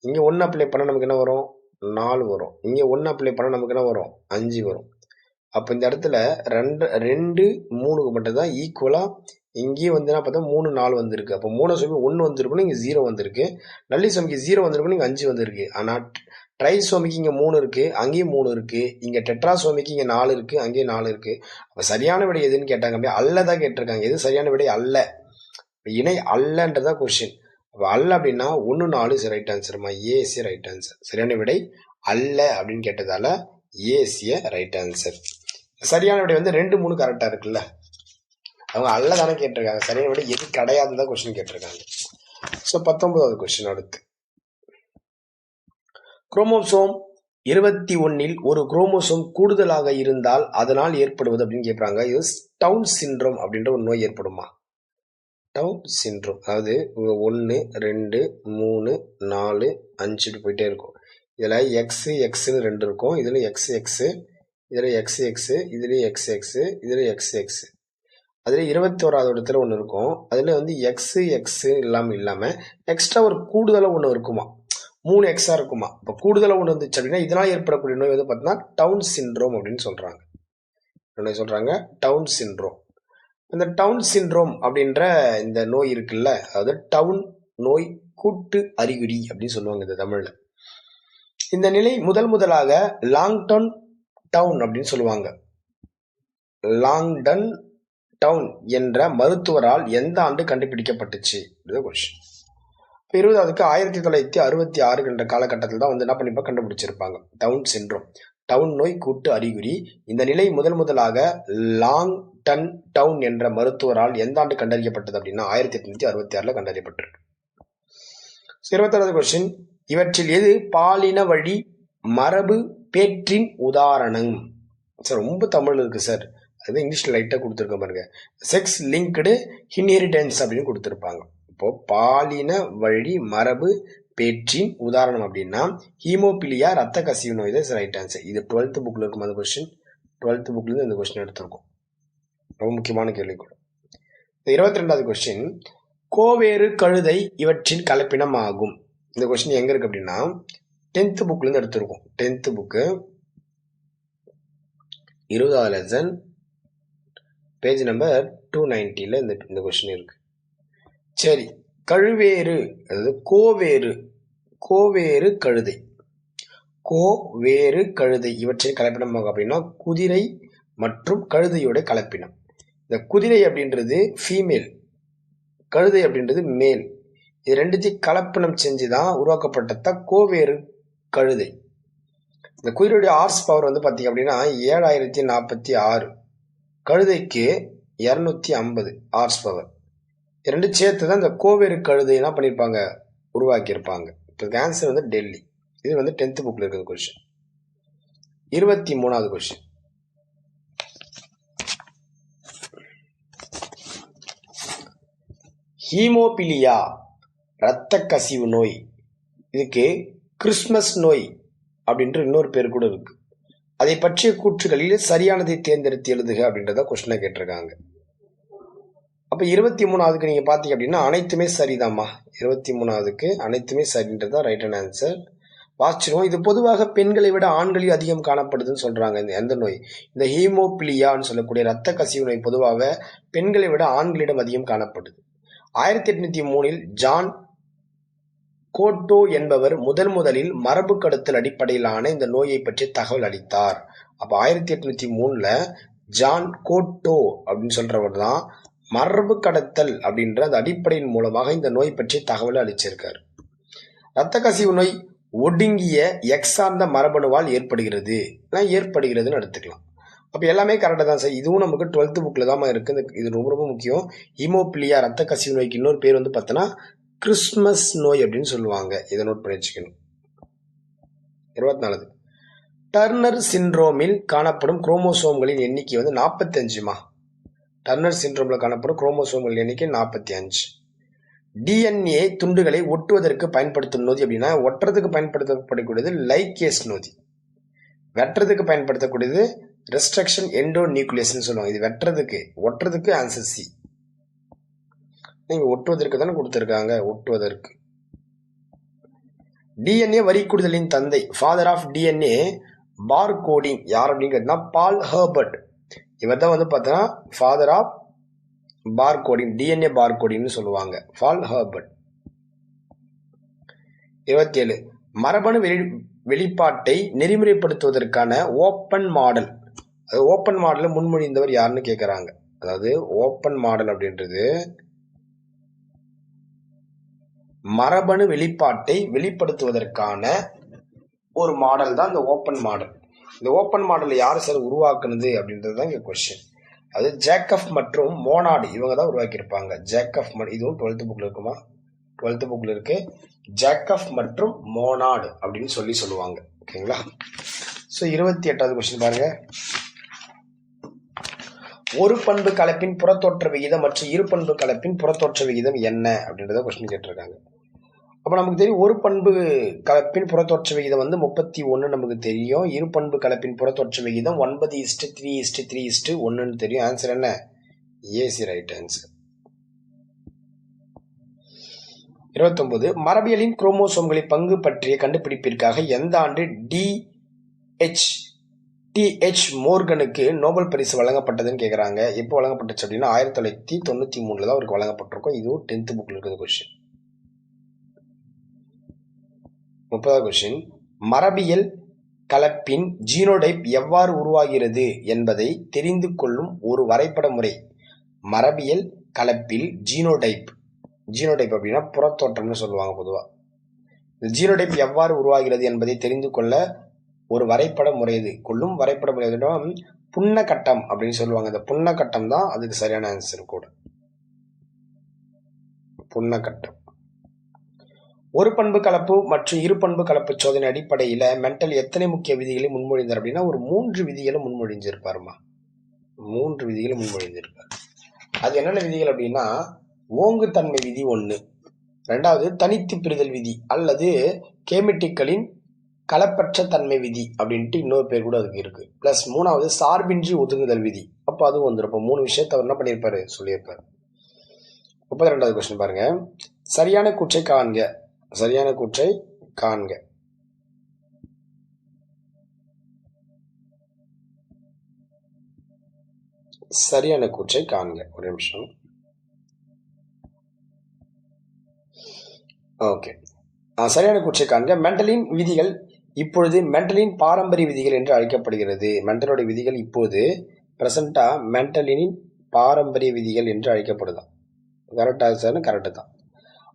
A: இங்கே 1 அப்ளை பண்ணால் நமக்கு என்ன வரும், 4 வரும். இங்கே 1 அப்ளை பண்ணால் நமக்கு என்ன வரும், 5 வரும். அப்போ இந்த இடத்துல 2 3க்கு மட்டும் தான் ஈக்குவலாக. இங்கேயும் வந்து என்ன பார்த்தா 3 4 வந்திருக்கு. அப்போ மோனோசோமி 1 வந்திருக்கணும், இங்கே 0 வந்திருக்கு. நல்லிசோமிக்கு 0 வந்திருக்கணும், இங்கே 5 வந்திருக்கு. ஆனால் ட்ரைசோமிக்கு இங்கே 3 இருக்கு, அங்கேயும் 3 இருக்கு. இங்கே டெட்ராசோமிக்கு இங்கே 4 இருக்கு, அங்கேயும் 4 இருக்கு. அப்போ சரியான விடை எதுன்னு கேட்டாங்க, அப்படியே அல்ல தான் கேட்டிருக்காங்க. எது சரியான விடை, அல்ல. இணை அல்லன்றதா கொஸ்டின். அப்போ அல்ல அப்படின்னா 1 4 ரைட் ஆன்சர்மா. AC right answer. சரியான விடை அல்ல அப்படின்னு கேட்டதால ஏசிய ரைட் ஆன்சர். சரியான விடை வந்து 2 3 கரெக்டா இருக்குல்ல. அவங்க அல்ல தானே கேட்டிருக்காங்க, சரியான விட எது கிடையாதுன்னு தான் கொஸ்டின் கேட்டிருக்காங்க. ஸோ 19வது கொஸ்டின். அடுத்து குரோமோசோம் 21 ஒரு குரோமோசோம் கூடுதலாக இருந்தால் அதனால் ஏற்படுவது அப்படின்னு கேட்குறாங்க. இது டவுன் சிண்ட்ரோம் அப்படின்ற ஒரு நோய் ஏற்படுமா? டவுன் சிண்ட்ரோம், அதாவது 1 2 3 4 5 போயிட்டே இருக்கும். இதில் எக்ஸ்ன்னு 2 இருக்கும், இதில் எக்ஸ் இதில் எக்ஸ் இதுலேயும் எக்ஸ் இதில் எக்ஸ் அதில் 21வது இடத்துல ஒன்று இருக்கும். அதில் வந்து எக்ஸ் இல்லாமல் எக்ஸ்ட்ரா ஒரு கூடுதலாக ஒன்று இருக்குமா, 3 எக்ஸாக இருக்குமா. இப்போ கூடுதலாக ஒன்று வந்துச்சு அப்படின்னா இதனால் ஏற்படக்கூடிய நோய் வந்து பார்த்தீங்கன்னா டவுன் சிண்ட்ரோம் அப்படின்னு சொல்கிறாங்க. என்ன சொல்கிறாங்க? Down syndrome. இந்த டவுன் சிண்ட்ரோம் அப்படின்ற இந்த நோய் இருக்குல்ல, அதாவது டவுன் நோய் கூட்டு அறிகுறி அப்படின்னு சொல்லுவாங்க இந்த தமிழில். இந்த நிலை முதலாக லாங்டன் டவுன் அப்படின்னு சொல்லுவாங்க. லாங்டன் டவுன் என்ற மருத்துவரால் எந்த ஆண்டு கண்டுபிடிக்கப்பட்டுச்சு? 20க்கு 1966 என்ற காலகட்டத்தில் தான் வந்து என்ன பண்ணிப்பா கண்டுபிடிச்சிருப்பாங்க டவுன் சிண்ட்ரோம், டவுன் நோய் கூட்டு அறிகுறி. இந்த நிலை முதலாக லாங்டன் டவுன் என்ற மருத்துவரால் எந்த ஆண்டு கண்டறியப்பட்டது அப்படின்னா 1866 கண்டறியப்பட்டிருக்கு. 26வது கொஸ்டின், இவற்றில் எது பாலின வழி மரபு பேற்றின் உதாரணம்? சார் ரொம்ப தமிழ் இருக்கு சார், அது இங்கிலீஷ்ல லைட்டா கொடுத்துருக்க பாருங்க. செக்ஸ் லிங்க்டு இன்ஹெரிட்டன்ஸ் அப்படின்னு கொடுத்துருப்பாங்க. இப்போ பாலின வழி மரபு பேற்றின் உதாரணம் அப்படின்னா ஹீமோபிலியா ரத்த கசிவு நோய் தான் ரைட் ஆன்சர். இது 12th புக்ல இருக்கும் அந்த கொஸ்டின். 12th புக்ல இருந்து இந்த கொஸ்டின் எடுத்திருக்கோம். ரொம்ப முக்கியமான கேள்வி கூட. 22வது கொஸ்டின், கோவேறு கழுதை இவற்றின் கலப்பினம் ஆகும். இந்த கொஸ்டின் எங்க இருக்கு அப்படின்னா 10th புக்ல இருந்து எடுத்திருக்கோம். 10th புக்கு 20வது லெசன் பேஜ் நம்பர் 290ல இந்த கொஸ்டின் இருக்கு. சரி, கழுவேறு அதாவது கோவேறு கழுதை இவற்றின் கலப்பினமாக அப்படின்னா குதிரை மற்றும் கழுதையோட கலப்பினம். இந்த குதிரை அப்படின்றது ஃபீமேல், கழுதை அப்படின்றது மேல். இது ரெண்டுத்தையும் கலப்பினம் செஞ்சுதான் உருவாக்கப்பட்டத கோவேறு கழுதை. இந்த குதிரையுடைய ஹார்ஸ் பவர் வந்து பார்த்தீங்க அப்படின்னா 7046, கழுதைக்கு 250 ஹார்ஸ் பவர். இரண்டு சேர்த்து தான் இந்த கோவேறு கழுதை என்ன பண்ணியிருப்பாங்க, உருவாக்கியிருப்பாங்க. இப்போ ஆன்சர் வந்து டெல்லி. இது வந்து 10th புக்ல இருக்கிற கொஸ்டின். 23வது கொஸ்டின், ஹீமோபிலியா இரத்த கசிவு நோய், இதுக்கு கிறிஸ்மஸ் நோய் அப்படின்ற இன்னொரு பேர் கூட இருக்கு. அதை பற்றிய கூற்றுகளில் சரியானதை தேர்ந்தெடுத்து எழுதுக அப்படின்றத கொஸ்டினை கேட்டிருக்காங்க. அப்ப 23க்கு நீங்க பாத்தீங்க அப்படின்னா அனைத்துமே சரிதாம்மா. 23க்கு அனைத்துமே சரின்றதா ரைட் அண்ட் ஆன்சர். வாசிச்சிருவோம். இது பொதுவாக பெண்களை விட ஆண்களில் அதிகம் காணப்படுதுன்னு சொல்றாங்க. எந்த நோய்? இந்த ஹீமோபிலியான்னு சொல்லக்கூடிய ரத்த கசிவு நோய் பொதுவாக பெண்களை விட ஆண்களிடம் அதிகம் காணப்படுது. 1803 ஜான் கோட்டோ என்பவர் முதலில் மரபு கடத்தல் அடிப்படையிலான இந்த நோயை பற்றி தகவல் அளித்தார். அப்ப 1803 ஜான் கோட்டோ அப்படின்னு சொல்றவர் தான் மரபு கடத்தல் அப்படின்ற அந்த அடிப்படையின் மூலமாக இந்த நோய் பற்றி தகவல் அளிச்சிருக்காரு. இரத்த கசிவு நோய் ஒடுங்கிய எக்ஸ் சார்ந்த மரபணுவால் ஏற்படுகிறதுன்னு எடுத்துக்கலாம். அப்ப எல்லாமே கரெக்டா தான் சார். இதுவும் நமக்கு 12th புக்ல தான் இருக்கு. இது ரொம்ப முக்கியம். ஹீமோபிலியா ரத்த கசிவு நோய்க்கு இன்னொரு பேர் வந்து பார்த்தோன்னா கிறிஸ்மஸ் நோய் அப்படின்னு சொல்லுவாங்க. இதை நோட் பண்ணி வச்சுக்கணும். 24 டர்னர் சிண்ட்ரோமில் காணப்படும் குரோமோசோம்களின் எண்ணிக்கை வந்து 45மா. டர்னர் சிண்ட்ரோம்ல காணப்படும் குரோமோசோம்கள் எண்ணிக்கை 45. டிஎன்ஏ துண்டுகளை ஒட்டுவதற்கு பயன்படுத்தும் நொதி அப்படின்னா ஒட்டுறதுக்கு பயன்படுத்தப்படக்கூடியது லைகேஸ் நொதி. வெட்டுறதுக்கு பயன்படுத்தக்கூடியது ரெஸ்ட்ரக்ஷன் எண்டோ நியூக்ளியஸ்ன்னு சொல்லுவாங்க. இது வெட்டுறதுக்கு, ஒட்டுறதுக்கு ஆன்சர் சி. நீங்க ஒட்டுவதற்கு தானே கொடுத்திருக்காங்க, ஒட்டுவதற்கு. டிஎன்ஏ வரிக்கூடுதலின் தந்தை, father of DNA bar coding யார் அப்படின்னு கேட்டா பால் ஹெர்பர்ட். இவர் தான் வந்து பார்த்தோன்னா father of bar coding, DNA bar கோடிங்னு சொல்லுவாங்க, பால் ஹெர்பர்ட். 27 மரபணு வெளிப்பாட்டை நெறிமுறைப்படுத்துவதற்கான ஓப்பன் மாடல், அது ஓப்பன் மாடலை முன்மொழிந்தவர் யாருன்னு கேட்கிறாங்க. அதாவது ஓப்பன் மாடல் அப்படின்றது மரபணு வெளிப்பாட்டை வெளிப்படுத்துவதற்கான ஒரு மாடல் தான் இந்த ஓப்பன் மாடல். இந்த ஓப்பன் மாடலை யார் சார் உருவாக்குனது அப்படின்றது தான் இங்க கொஸ்டின். அது ஜேக்கப் மற்றும் மோனாடு இவங்க தான் உருவாக்கியிருப்பாங்க. ஜேக்கப், இதுவும் 12th புக்ல இருக்குமா? 12th புக்ல இருக்கு. ஜேக்கப் மற்றும் மோனாடு அப்படின்னு சொல்லுவாங்க. ஓகேங்களா? ஸோ 28வது கொஸ்டின் பாருங்க. ஒரு பண்பு கலப்பின் புறத்தோற்ற விகிதம் மற்றும் இரு பண்பு கலப்பின் புறத்தோற்ற விகிதம் என்ன அப்படின்றத கொஸ்டின் கேட்டிருக்காங்க. அப்ப நமக்கு தெரியும் ஒரு பண்பு கலப்பின் புறத்தோற்ற விகிதம் வந்து 31 நமக்கு தெரியும். இரு பண்பு கலப்பின் புறத்தோற்ற விகிதம் 9:3:3:1 தெரியும். ஆன்சர் என்ன? AC right answer. 29 மரபியலின் குரோமோசோம்களின் பங்கு பற்றிய கண்டுபிடிப்பிற்காக எந்த ஆண்டு டி.எச். மோர்கனுக்கு நோபல் பரிசு வழங்கப்பட்டதுன்னு கேட்குறாங்க. எப்போ வழங்கப்பட்டுச்சு அப்படின்னா 1993 தான் அவருக்கு வழங்கப்பட்டிருக்கும். இதுவும் 10th புக்கில் இருக்கிற கொஸ்டின். 30வது கொஸ்டின் மரபியல் கலப்பின் ஜீனோடைப் எவ்வாறு உருவாகிறது என்பதை தெரிந்து கொள்ளும் ஒரு வரைபட முறை. மரபியல் கலப்பில் ஜீனோடைப் அப்படின்னா புறத்தோற்றம்னு சொல்லுவாங்க பொதுவாக. இந்த ஜீனோடைப் எவ்வாறு உருவாகிறது என்பதை தெரிந்து கொள்ள ஒரு வரைபட முறை கொள்ளும் வரைபட முறை புன்ன கட்டம் அப்படின்னு சொல்லுவாங்க. இந்த புன்ன கட்டம் தான் அதுக்கு சரியான ஆன்சர் கூட. புன்ன கட்டம். ஒரு பண்பு கலப்பு மற்றும் இரு பண்பு கலப்பு சோதனை அடிப்படையில மெண்டல் எத்தனை முக்கிய விதிகளை முன்மொழிந்தார் அப்படின்னா ஒரு 3 விதிகளை முன்மொழிஞ்சிருப்பாருமா. 3 விதிகளை முன்மொழிஞ்சிருப்பார். அது என்னென்ன விதிகள் அப்படின்னா ஓங்குத்தன்மை விதி 1, 2வது தனித்து பிரிதல் விதி அல்லது கேமெட்டிக்களின் கலப்பற்ற தன்மை விதி அப்படின்ட்டு இன்னொரு பேர் கூட அதுக்கு இருக்கு. பிளஸ் 3வது சார்பின்றி ஒதுங்குதல் விதி. அப்போ அதுவும் வந்துடும். இப்போ 3 விஷயத்த அவர் என்ன பண்ணியிருப்பாரு சொல்லியிருப்பாரு. 32வது கொஸ்டின் பாருங்க. சரியான கூற்றை காண்க. சரியான கூற்றை காண்க. சரியான கூற்றை காண்க. ஒரு நிமிஷம். ஓகே, சரியான கூற்றை காண்க. மெண்டலின் விதிகள் இப்பொழுது மெண்டலின் பாரம்பரிய விதிகள் என்று அழைக்கப்படுகிறது. மெண்டலோட விதிகள் இப்போது பிரசண்டா மெண்டலின் பாரம்பரிய விதிகள் என்று அழைக்கப்படுதான். கரெக்டா சார்? கரெக்டு தான்.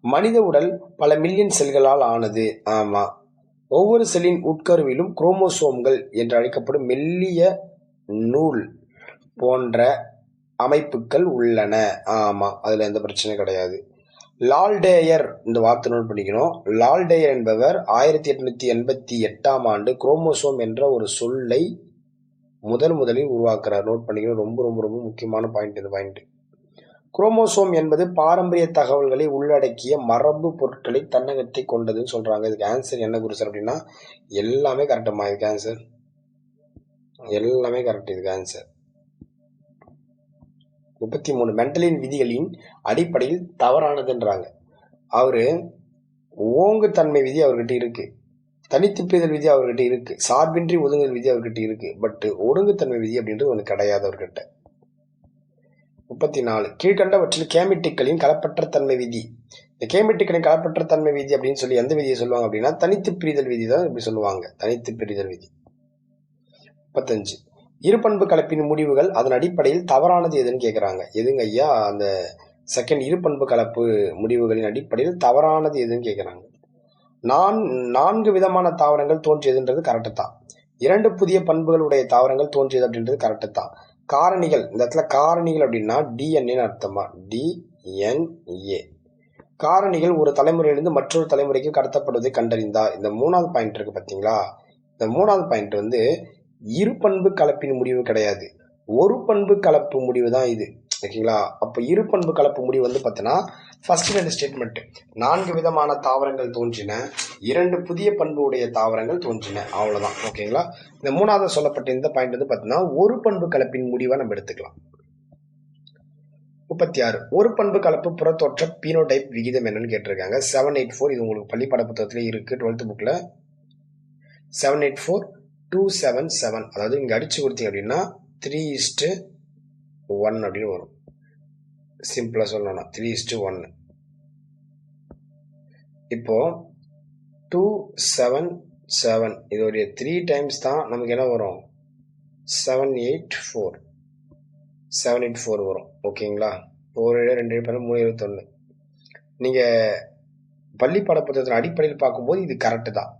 A: மனித உடல் பல மில்லியன் செல்களால் ஆனது. ஆமா. ஒவ்வொரு செல்லின் உட்கருவிலும் குரோமோசோம்கள் என்று அழைக்கப்படும் மெல்லிய நூல் போன்ற அமைப்புகள் உள்ளன. ஆமா, அதுல எந்த பிரச்சனையும் கிடையாது. லால்டேயர், இந்த வார்த்தை நோட் பண்ணிக்கணும். லால்டேயர் என்பவர் 1888ஆம் ஆண்டு குரோமோசோம் என்ற ஒரு சொல்லை முதலில் உருவாக்குறார். நோட் பண்ணிக்கணும். ரொம்ப ரொம்ப ரொம்ப முக்கியமான பாயிண்ட் இந்த பாயிண்ட். குரோமோசோம் என்பது பாரம்பரிய தகவல்களை உள்ளடக்கிய மரபு பொருட்களை தன்னகத்தை கொண்டதுன்னு சொல்றாங்க. இதுக்கு ஆன்சர் என்ன குரு சார் அப்படின்னா எல்லாமே கரெக்டமா. இதுக்கு ஆன்சர் எல்லாமே கரெக்ட். இதுக்கு ஆன்சர் 33 மெண்டலின் விதிகளின் அடிப்படையில் தவறானதுன்றாங்க. அவரு ஓங்குத்தன்மை விதி அவர்கிட்ட இருக்கு, தனித்து பிரிதல் விதி அவர்கிட்ட இருக்கு, சார்பின்றி ஒதுங்குதல் விதி அவர்கிட்ட இருக்கு. பட் ஒடுங்குத்தன்மை விதி அப்படின்றது ஒன்று கிடையாது அவர்கிட்ட. 34 கீழ்கண்டவற்றில் கேமெட்டிக்களின் கலப்பற்ற தன்மை விதி. இந்த கேமெட்டிக்களின் கலப்பற்ற தன்மை விதி அப்படின்னு சொல்லி எந்த விதியை சொல்லுவாங்க அப்படின்னா தனித்து பிரிதல் விதி தான் இப்படி சொல்லுவாங்க. தனித்து பிரிதல் விதி. 35 இருபண்பு கலப்பின் முடிவுகள் அதன் அடிப்படையில் தவறானது எதுன்னு கேட்குறாங்க. எதுங்க ஐயா? அந்த செகண்ட் இருபண்பு கலப்பு முடிவுகளின் அடிப்படையில் தவறானது எதுன்னு கேட்குறாங்க. 4 விதமான தாவரங்கள் தோன்றியதுன்றது கரெக்டு தான். 2 புதிய பண்புகள் உடைய தாவரங்கள் தோன்றியது அப்படின்றது கரெக்டு தான். காரணிகள், இந்த இடத்துல காரணிகள் அப்படின்னா டிஎன்ஏ அர்த்தமா? டிஎன்ஏ. காரணிகள் ஒரு தலைமுறையிலிருந்து மற்றொரு தலைமுறைக்கு கடத்தப்படுவதை கண்டறிந்தார். இந்த 3வது பாயிண்ட் இருக்கு பார்த்தீங்களா? இந்த 3வது பாயிண்ட் வந்து இரு பண்பு கலப்பின் முடிவு கிடையாது, ஒரு பண்பு கலப்பு முடிவு தான் இது. ஓகேங்களா? அப்போ இரு பண்பு கலப்பு முடிவு வந்து பார்த்தீங்கன்னா ஃபர்ஸ்ட் 2 ஸ்டேட்மெண்ட் 4 விதமான தாவரங்கள் தோன்றின, 2 புதிய பண்பு உடைய தாவரங்கள் தோன்றின, அவ்வளவுதான். ஓகேங்களா? இந்த 3வது சொல்லப்பட்ட இந்த பாயிண்ட் வந்து பார்த்தீங்கன்னா ஒரு பண்பு கலப்பின் முடிவை நம்ம எடுத்துக்கலாம். 36 ஒரு பண்பு கலப்பு புறத்தோற்ற பீனோடைப் விகிதம் என்னன்னு கேட்டிருக்காங்க. 784. இது உங்களுக்கு பள்ளி பாட புத்தகத்துல இருக்கு 12th புக்ல. 784:277. அதாவது இங்க அடிச்சு கொடுத்தீங்க அப்படின்னா 3:1 அப்படின்னு வரும். சிம்பிளா சொல்லணும்னா 3:1. இப்போ 277 இதோடைய 3 டைம்ஸ் தான் நமக்கு என்ன வரும்? 784 வரும். ஓகேங்களா? 1 2 3 21. நீங்க பள்ளி பாட புத்தகத்தின் அடிப்படையில் பார்க்கும்போது இது கரெக்டு தான்.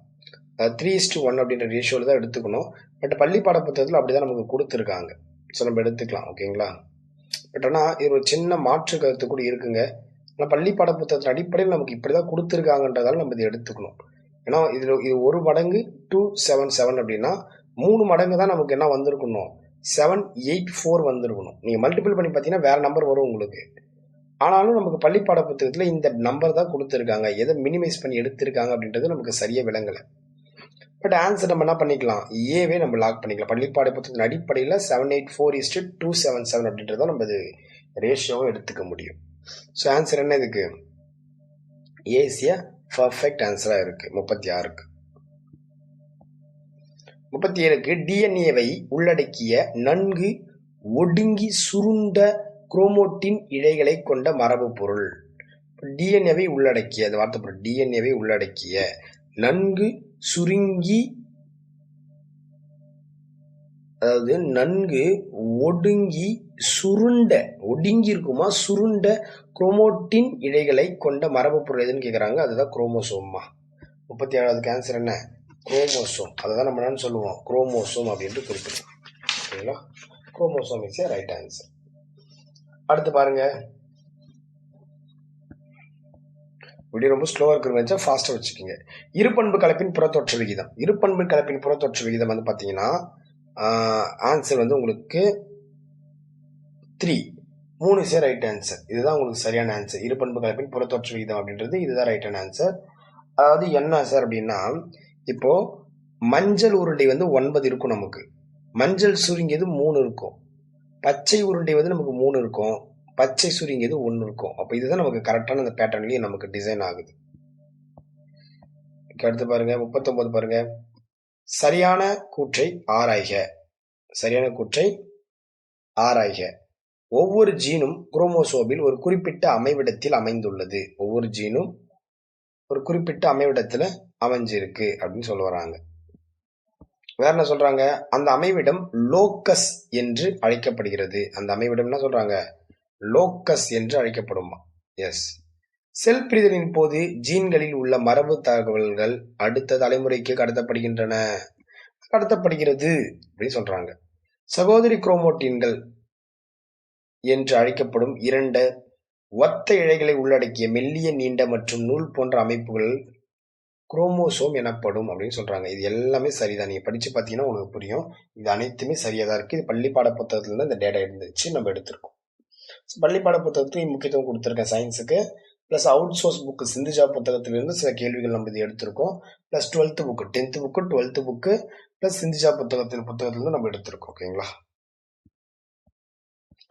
A: 3:1 அப்படின்ற ரேஷியோல தான் எடுத்துக்கணும். பட் பள்ளி பாட புத்தகத்தில் அப்படிதான் நமக்கு கொடுத்துருக்காங்க. ஸோ நம்ம எடுத்துக்கலாம். ஓகேங்களா? பட் ஆனால் இது ஒரு சின்ன மாற்று கருத்து கூட இருக்குங்க. ஆனால் பள்ளி பாட புத்தகத்தின் அடிப்படையில் நமக்கு இப்படிதான் கொடுத்துருக்காங்கன்றதால நம்ம இதை எடுத்துக்கணும். ஏன்னா இது ஒரு மடங்கு 277 அப்படின்னா 3 மடங்கு தான் நமக்கு என்ன வந்திருக்கணும்? 784 வந்திருக்கணும். நீங்க மல்டிபிள் பண்ணி பார்த்தீங்கன்னா வேற நம்பர் வரும் உங்களுக்கு. ஆனாலும் நமக்கு பள்ளி பாட புத்தகத்தில் இந்த நம்பர் தான் கொடுத்துருக்காங்க. எதை மினிமைஸ் பண்ணி எடுத்திருக்காங்க அப்படின்றது நமக்கு சரியா விளங்கலை. பட் ஆன்சர் நம்ம என்ன பண்ணிக்கலாம்? ஏவே நம்ம லாக் பண்ணிக்கலாம். பள்ளி பாட புத்தகத்தின் அடிப்படையில் 784:277 அப்படின்றத நம்ம இது ரேஷியோவும் எடுத்துக்க முடியும். ஸோ ஆன்சர் என்ன இதுக்கு? ஏசிய பர்ஃபெக்ட் ஆன்சரா இருக்கு 36க்கு. 37க்கு டிஎன்ஏவை உள்ளடக்கிய நன்கு ஒடுங்கி சுருண்ட குரோமோட்டின் இழைகளை கொண்ட மரபு பொருள். டிஎன்ஏவை உள்ளடக்கிய, அந்த வார்த்தை பொருள் டிஎன்ஏவை உள்ளடக்கிய நன்கு சுருங்கி, அதாவது நன்கு ஒடுங்கி சுருண்ட, ஒடுங்கி இருக்குமா சுருண்ட குரோமோட்டின் இழைகளை கொண்ட மரபு பொருள் எதுன்னு கேட்குறாங்க. அதுதான் குரோமோசோம்மா. 37வது ஆன்சர் என்ன? குரோமோசோம். அதை தான் நம்ம என்னன்னு சொல்லுவோம்? குரோமோசோம் அப்படின்ட்டு குறிப்பிடுறோம். ஓகேங்களா? Chromosome is a right answer. அடுத்து பாருங்க, இப்படி ரொம்ப ஸ்லோவா இருக்கிற ஃபாஸ்டா வச்சுக்கோங்க. இருபண்பு கலப்பின் புறத்தோற்ற விகிதம். இருபண்பு கலப்பின் புறத்தோற்ற விகிதம் வந்து பாத்தீங்கன்னா ஆன்சர் வந்து உங்களுக்கு 3 இஸ் ரைட் ஆன்சர். இதுதான் உங்களுக்கு சரியான ஆன்சர். இருபண்பு கலப்பின் புறத்தோற்ற விகிதம் அப்படின்றது இதுதான் ரைட்டான ஆன்சர். அதாவது என்ன சார் அப்படின்னா, இப்போ மஞ்சள் உருண்டை வந்து 9 இருக்கும் நமக்கு, மஞ்சள் சுருங்கியது 3 இருக்கும், பச்சை உருண்டை வந்து நமக்கு 3 இருக்கும், பச்சை சுருங்கியது 1 இருக்கும். அப்போ இதுதான் நமக்கு கரெக்டான அந்த பேட்டர்ன்லயே நமக்கு டிசைன் ஆகுது. அடுத்து பாருங்க 39 பாருங்க. சரியான கூற்றை ஆராய்க. சரியான கூற்றை ஆராய்க. ஒவ்வொரு ஜீனும் குரோமோசோமில் ஒரு குறிப்பிட்ட அமைவிடத்தில் அமைந்துள்ளது. ஒவ்வொரு ஜீனும் ஒரு குறிப்பிட்ட அமைவிடத்துல அமைஞ்சிருக்கு அப்படின்னு சொல்ல வராங்க. வேற என்ன சொல்றாங்க? அந்த அமைவிடம் லோக்கஸ் என்று அழைக்கப்படுகிறது. அந்த அமைவிடம் என்ன சொல்றாங்க? லோக்கஸ் என்று அழைக்கப்படுமா? எஸ். செல் பிரிதலின் போது ஜீன்களில் உள்ள மரபு தகவல்கள் அடுத்த தலைமுறைக்கு கடத்தப்படுகிறது அப்படின்னு சொல்றாங்க. சகோதரி குரோமோட்டின்கள் என்று அழைக்கப்படும் 2 ஒத்த இழைகளை உள்ளடக்கிய மெல்லிய, நீண்ட மற்றும் நூல் போன்ற அமைப்புகள் குரோமோசோம் எனப்படும் அப்படின்னு சொல்றாங்க. இது எல்லாமே சரிதான். நீங்க படிச்சு பார்த்தீங்கன்னா உங்களுக்கு புரியும். இது அனைத்துமே சரியா தான் இருக்கு. இது பள்ளிப்பாட புத்தகத்துல இருந்து இந்த டேட்டா இருந்துச்சு, நம்ம எடுத்திருக்கோம். பள்ளிப்பாட புத்தகத்துக்கு முக்கியத்துவம் கொடுத்துருக்கேன் சயின்ஸுக்கு. Plus out source book Sindhuja புத்தகத்திலிருந்து சில கேள்விகள் நம்ம இது எடுத்திருக்கோம். Plus 12th book, 10th book, 12th book plus Sindhuja புத்தகத்திலிருந்து நம்ம எடுத்திருக்கோம். ஓகேங்களா?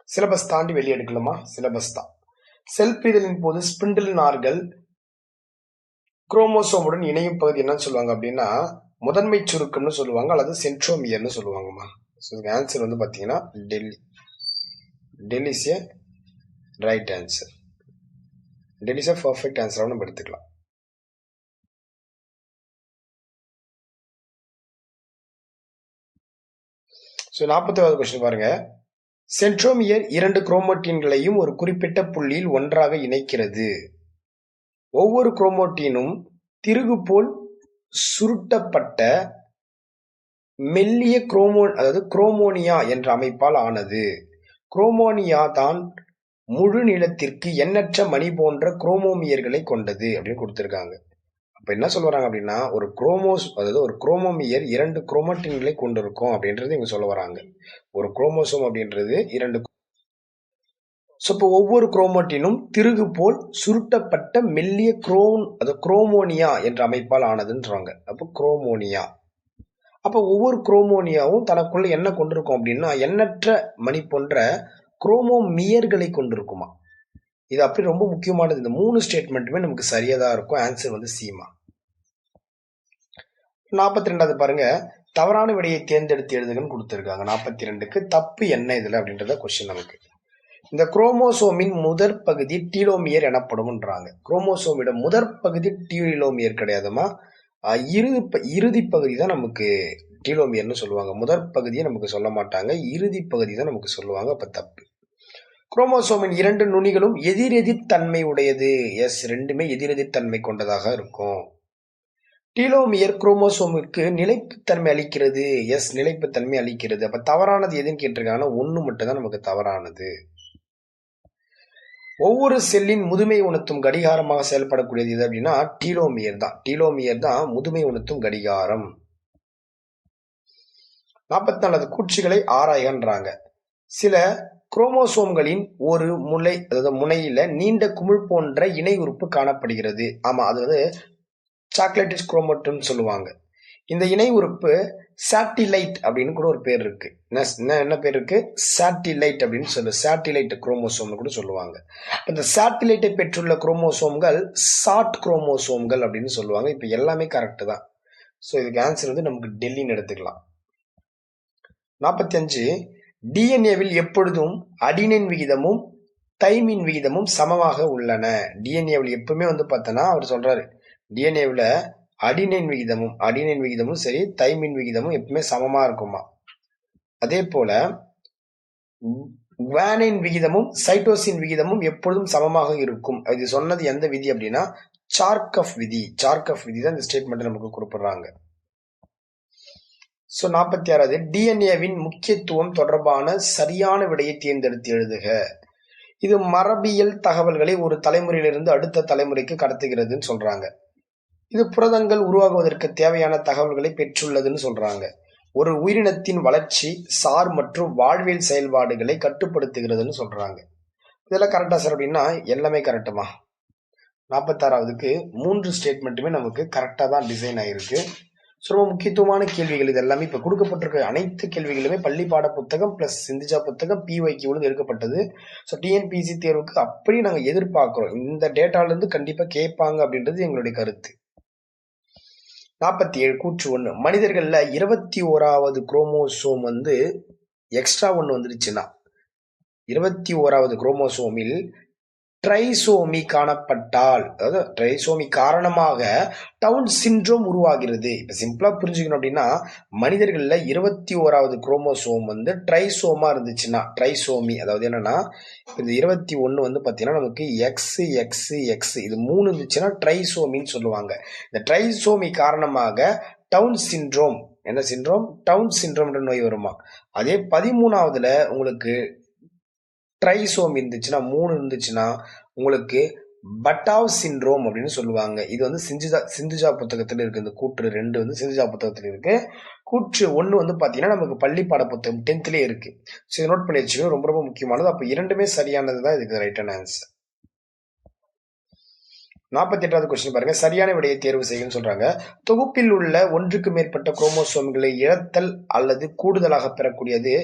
A: சிலபஸ் தாண்டி வெளியே எடுக்கலாமா? சிலபஸ் தான். செல் பிரிதலின் போது ஸ்பிண்டில் நார்கள் குரோமோசோமுடன் இணையும் பகுதி என்னன்னு சொல்லுவாங்க அப்படின்னா முதன்மை சுருக்கம்னு சொல்லுவாங்க, அல்லது சென்ட்ரோமியர்னு சொல்லுவாங்கம்மா. ஆன்சர் வந்து பாத்தீங்கன்னா Delhi is A right answer. Delhi is a perfect ஆன்சராக நம்ம எடுத்துக்கலாம். ஸோ 40வது கொஸ்டின் பாருங்க. சென்ட்ரோமியர் 2 குரோமோட்டின்களையும் ஒரு குறிப்பிட்ட புள்ளியில் ஒன்றாக இணைக்கிறது. ஒவ்வொரு குரோமோட்டினும் திருகு போல் சுருட்டப்பட்ட மெல்லிய குரோமோனியா என்ற அமைப்பால் ஆனது. குரோமோனியா தான் முழு நீளத்திற்கு எண்ணற்ற மணி போன்ற குரோமோமியர்களை கொண்டது அப்படின்னு கொடுத்திருக்காங்க. அப்ப என்ன சொல்றாங்க அப்படின்னா, ஒரு குரோமோமியர் 2 குரோமோட்டின்களை கொண்டிருக்கும் அப்படின்றது இங்க சொல்ல வராங்க. ஒரு குரோமோசோம் அப்படின்றது 2. இப்போ ஒவ்வொரு குரோமோட்டினும் திருகு போல் சுருட்டப்பட்ட மெல்லிய குரோமோனியா என்ற அமைப்பால் ஆனதுன்றாங்க. அப்போ குரோமோனியா. அப்போ ஒவ்வொரு குரோமோனியாவும் தனக்குள்ள என்ன கொண்டிருக்கும் அப்படின்னா எண்ணற்ற மணி போன்ற குரோமோமியர்களை கொண்டிருக்குமா. இது அப்படி ரொம்ப முக்கியமானது. இந்த 3 ஸ்டேட்மெண்ட்டுமே நமக்கு சரியாதான் இருக்கும். ஆன்சர் வந்து சீமா. 42வது பாருங்க. தவறான விடையை தேர்ந்தெடுத்து எழுதுகன்னு கொடுத்திருக்காங்க. 42க்கு தப்பு என்ன இதுல அப்படின்றத கொஸ்டின் நமக்கு. இந்த குரோமோசோமின் முதற் பகுதி டீலோமியர் எனப்படும்ன்றாங்க. குரோமோசோமிட முதற் பகுதி டீலோமியர் கிடையாதுமா, இறுதி பகுதி தான் நமக்கு டீலோமியர்னு சொல்லுவாங்க. முதற் பகுதியை நமக்கு சொல்ல மாட்டாங்க, இறுதி பகுதி தான் நமக்கு சொல்லுவாங்க. அப்ப தப்பு. குரோமோசோமின் 2 நுனிகளும் எதிரெதிர் தன்மை உடையது. எஸ், ரெண்டுமே எதிரெதிர் தன்மை கொண்டதாக இருக்கும். டீலோமியர் குரோமோசோமுக்கு நிலைப்புத்தன்மை அளிக்கிறது. எஸ், நிலைப்புத்தன்மை அளிக்கிறது. அப்ப தவறானது எதுன்னு கேட்டிருக்காங்கன்னா 1 மட்டும் தான் நமக்கு தவறானது. ஒவ்வொரு செல்லின் முதுமை உணர்த்தும் கடிகாரமாக செயல்படக்கூடியது எது அப்படின்னா டீலோமியர் தான். டீலோமியர் தான் முதுமை உணர்த்தும் கடிகாரம். 44 கூற்றுகளை ஆராய்கின்றாங்க. சில குரோமோசோம்களின் ஒரு முனையில நீண்ட குமிழ் போன்ற இணை உறுப்பு காணப்படுகிறது. ஆமா, அது சாக்லேட்டிஸ் குரோமோட்டோம் சொல்லுவாங்க. இந்த இணை உறுப்பு சேட்டிலைட் அப்படின்னு கூட ஒரு பேர் இருக்கு. என்ன பேர் இருக்கு? சேட்டிலைட் அப்படின்னு சேட்டிலைட் குரோமோசோம்னு கூட சொல்லுவாங்க. இந்த சேட்டிலைட்டை பெற்றுள்ள குரோமோசோம்கள் ஷார்ட் குரோமோசோம்கள் அப்படின்னு சொல்லுவாங்க. இப்ப எல்லாமே கரெக்ட் தான். ஸோ இதுக்கு ஆன்சர் வந்து நமக்கு டெல்லின்னு எடுத்துக்கலாம். 45 டிஎன்ஏவில் எப்பொழுதும் அடினின் விகிதமும் தைமின் விகிதமும் சமமாக உள்ளன. டிஎன்ஏவில் எப்பவுமே வந்து பார்த்தோன்னா அவர் சொல்றாரு, டிஎன்ஏவில் அடினின் விகிதமும் சரி, தைமின் விகிதமும் எப்பவுமே சமமா இருக்குமா. அதே போல குவானின் விகிதமும் சைட்டோசின் விகிதமும் எப்பொழுதும் சமமாக இருக்கும். இது சொன்னது எந்த விதி அப்படின்னா சார்கஃப் விதி. சார்கஃப் விதி தான் இந்த ஸ்டேட்மெண்ட் நமக்கு குறிப்பிடுறாங்க. ஸோ 46 டிஎன்ஏவின் முக்கியத்துவம் தொடர்பான சரியான விடையை தேர்ந்தெடுத்து எழுதுக. இது மரபியல் தகவல்களை ஒரு தலைமுறையிலிருந்து அடுத்த தலைமுறைக்கு கடத்துகிறதுன்னு சொல்றாங்க. இது புரதங்கள் உருவாகுவதற்கு தேவையான தகவல்களை பெற்றுள்ளதுன்னு சொல்றாங்க. ஒரு உயிரினத்தின் வளர்ச்சி, சார் மற்றும் வாழ்வியல் செயல்பாடுகளை கட்டுப்படுத்துகிறதுன்னு சொல்றாங்க. இதெல்லாம் கரெக்டா சார் அப்படின்னா எல்லாமே கரெக்டுமா. 46வதுக்கு 3 ஸ்டேட்மெண்ட்டுமே நமக்கு கரெக்டா தான் டிசைன் ஆயிருக்கு. ரொம்ப முக்கியத்துவமான கேள்விகள் இது எல்லாமே. இப்ப கொடுக்கப்பட்டிருக்க அனைத்து கேள்விகளுமே பள்ளி பாட புத்தகம் பிளஸ் சிந்திஜா புத்தகம் PYQ எடுக்கப்பட்டது. ஸோ டிஎன்பிசி தேர்வுக்கு அப்படி நாங்க எதிர்பார்க்கிறோம். இந்த டேட்டால இருந்து கண்டிப்பா கேட்பாங்க அப்படின்றது எங்களுடைய கருத்து. 47 கூற்று 1 மனிதர்கள்ல 21வது குரோமோசோம் வந்து எக்ஸ்ட்ரா ஒன்று வந்துருச்சுன்னா 21வது குரோமோசோமில் ட்ரைசோமி காணப்பட்டால், அதாவது ட்ரைசோமி காரணமாக டவுன் சிண்ட்ரோம் உருவாகிறது. இப்ப சிம்பிளா புரிஞ்சுக்கணும் அப்படின்னா மனிதர்கள்ல 21வது குரோமோசோம் வந்து ட்ரைசோமா இருந்துச்சுன்னா, ட்ரைசோமி அதாவது என்னன்னா இந்த 21 வந்து பாத்தீங்கன்னா நமக்கு எக்ஸ் இது 3 இருந்துச்சுன்னா ட்ரைசோமின்னு சொல்லுவாங்க. இந்த ட்ரைசோமி காரணமாக டவுன் சிண்ட்ரோம், என்ன சிண்ட்ரோம்? டவுன் சிண்ட்ரோம்ன்ற நோய் வருமா. அதே 13வதுல உங்களுக்கு ட்ரைசோம் இருந்துச்சுன்னா 3 இருந்துச்சுன்னா உங்களுக்கு பட்டாவ் சிண்ட்ரோம் அப்படின்னு சொல்லுவாங்க. இது வந்து சிந்துஜா புத்தகத்தில் இருக்கு. இந்த கூற்று 2 வந்து சிந்துஜா புத்தகத்தில் இருக்கு. கூற்று 1 வந்து பாத்தீங்கன்னா நமக்கு பள்ளி பாட புத்தகம் 10th இருக்கு. ஸோ இதை நோட் பண்ணி வச்சுக்கணும், ரொம்ப ரொம்ப முக்கியமானது. அப்போ இரண்டுமே சரியானது தான் இதுக்கு ரைட்டான ஆன்சர். 48வது கொஸ்டின் பாருங்க, சரியான விடையை தேர்வு செய்யுன்னு சொல்றாங்க. தொகுப்பில் உள்ள ஒன்றுக்கு மேற்பட்ட குரோமோசோம்களை இழத்தல் அல்லது கூடுதலாக பெறக்கூடியது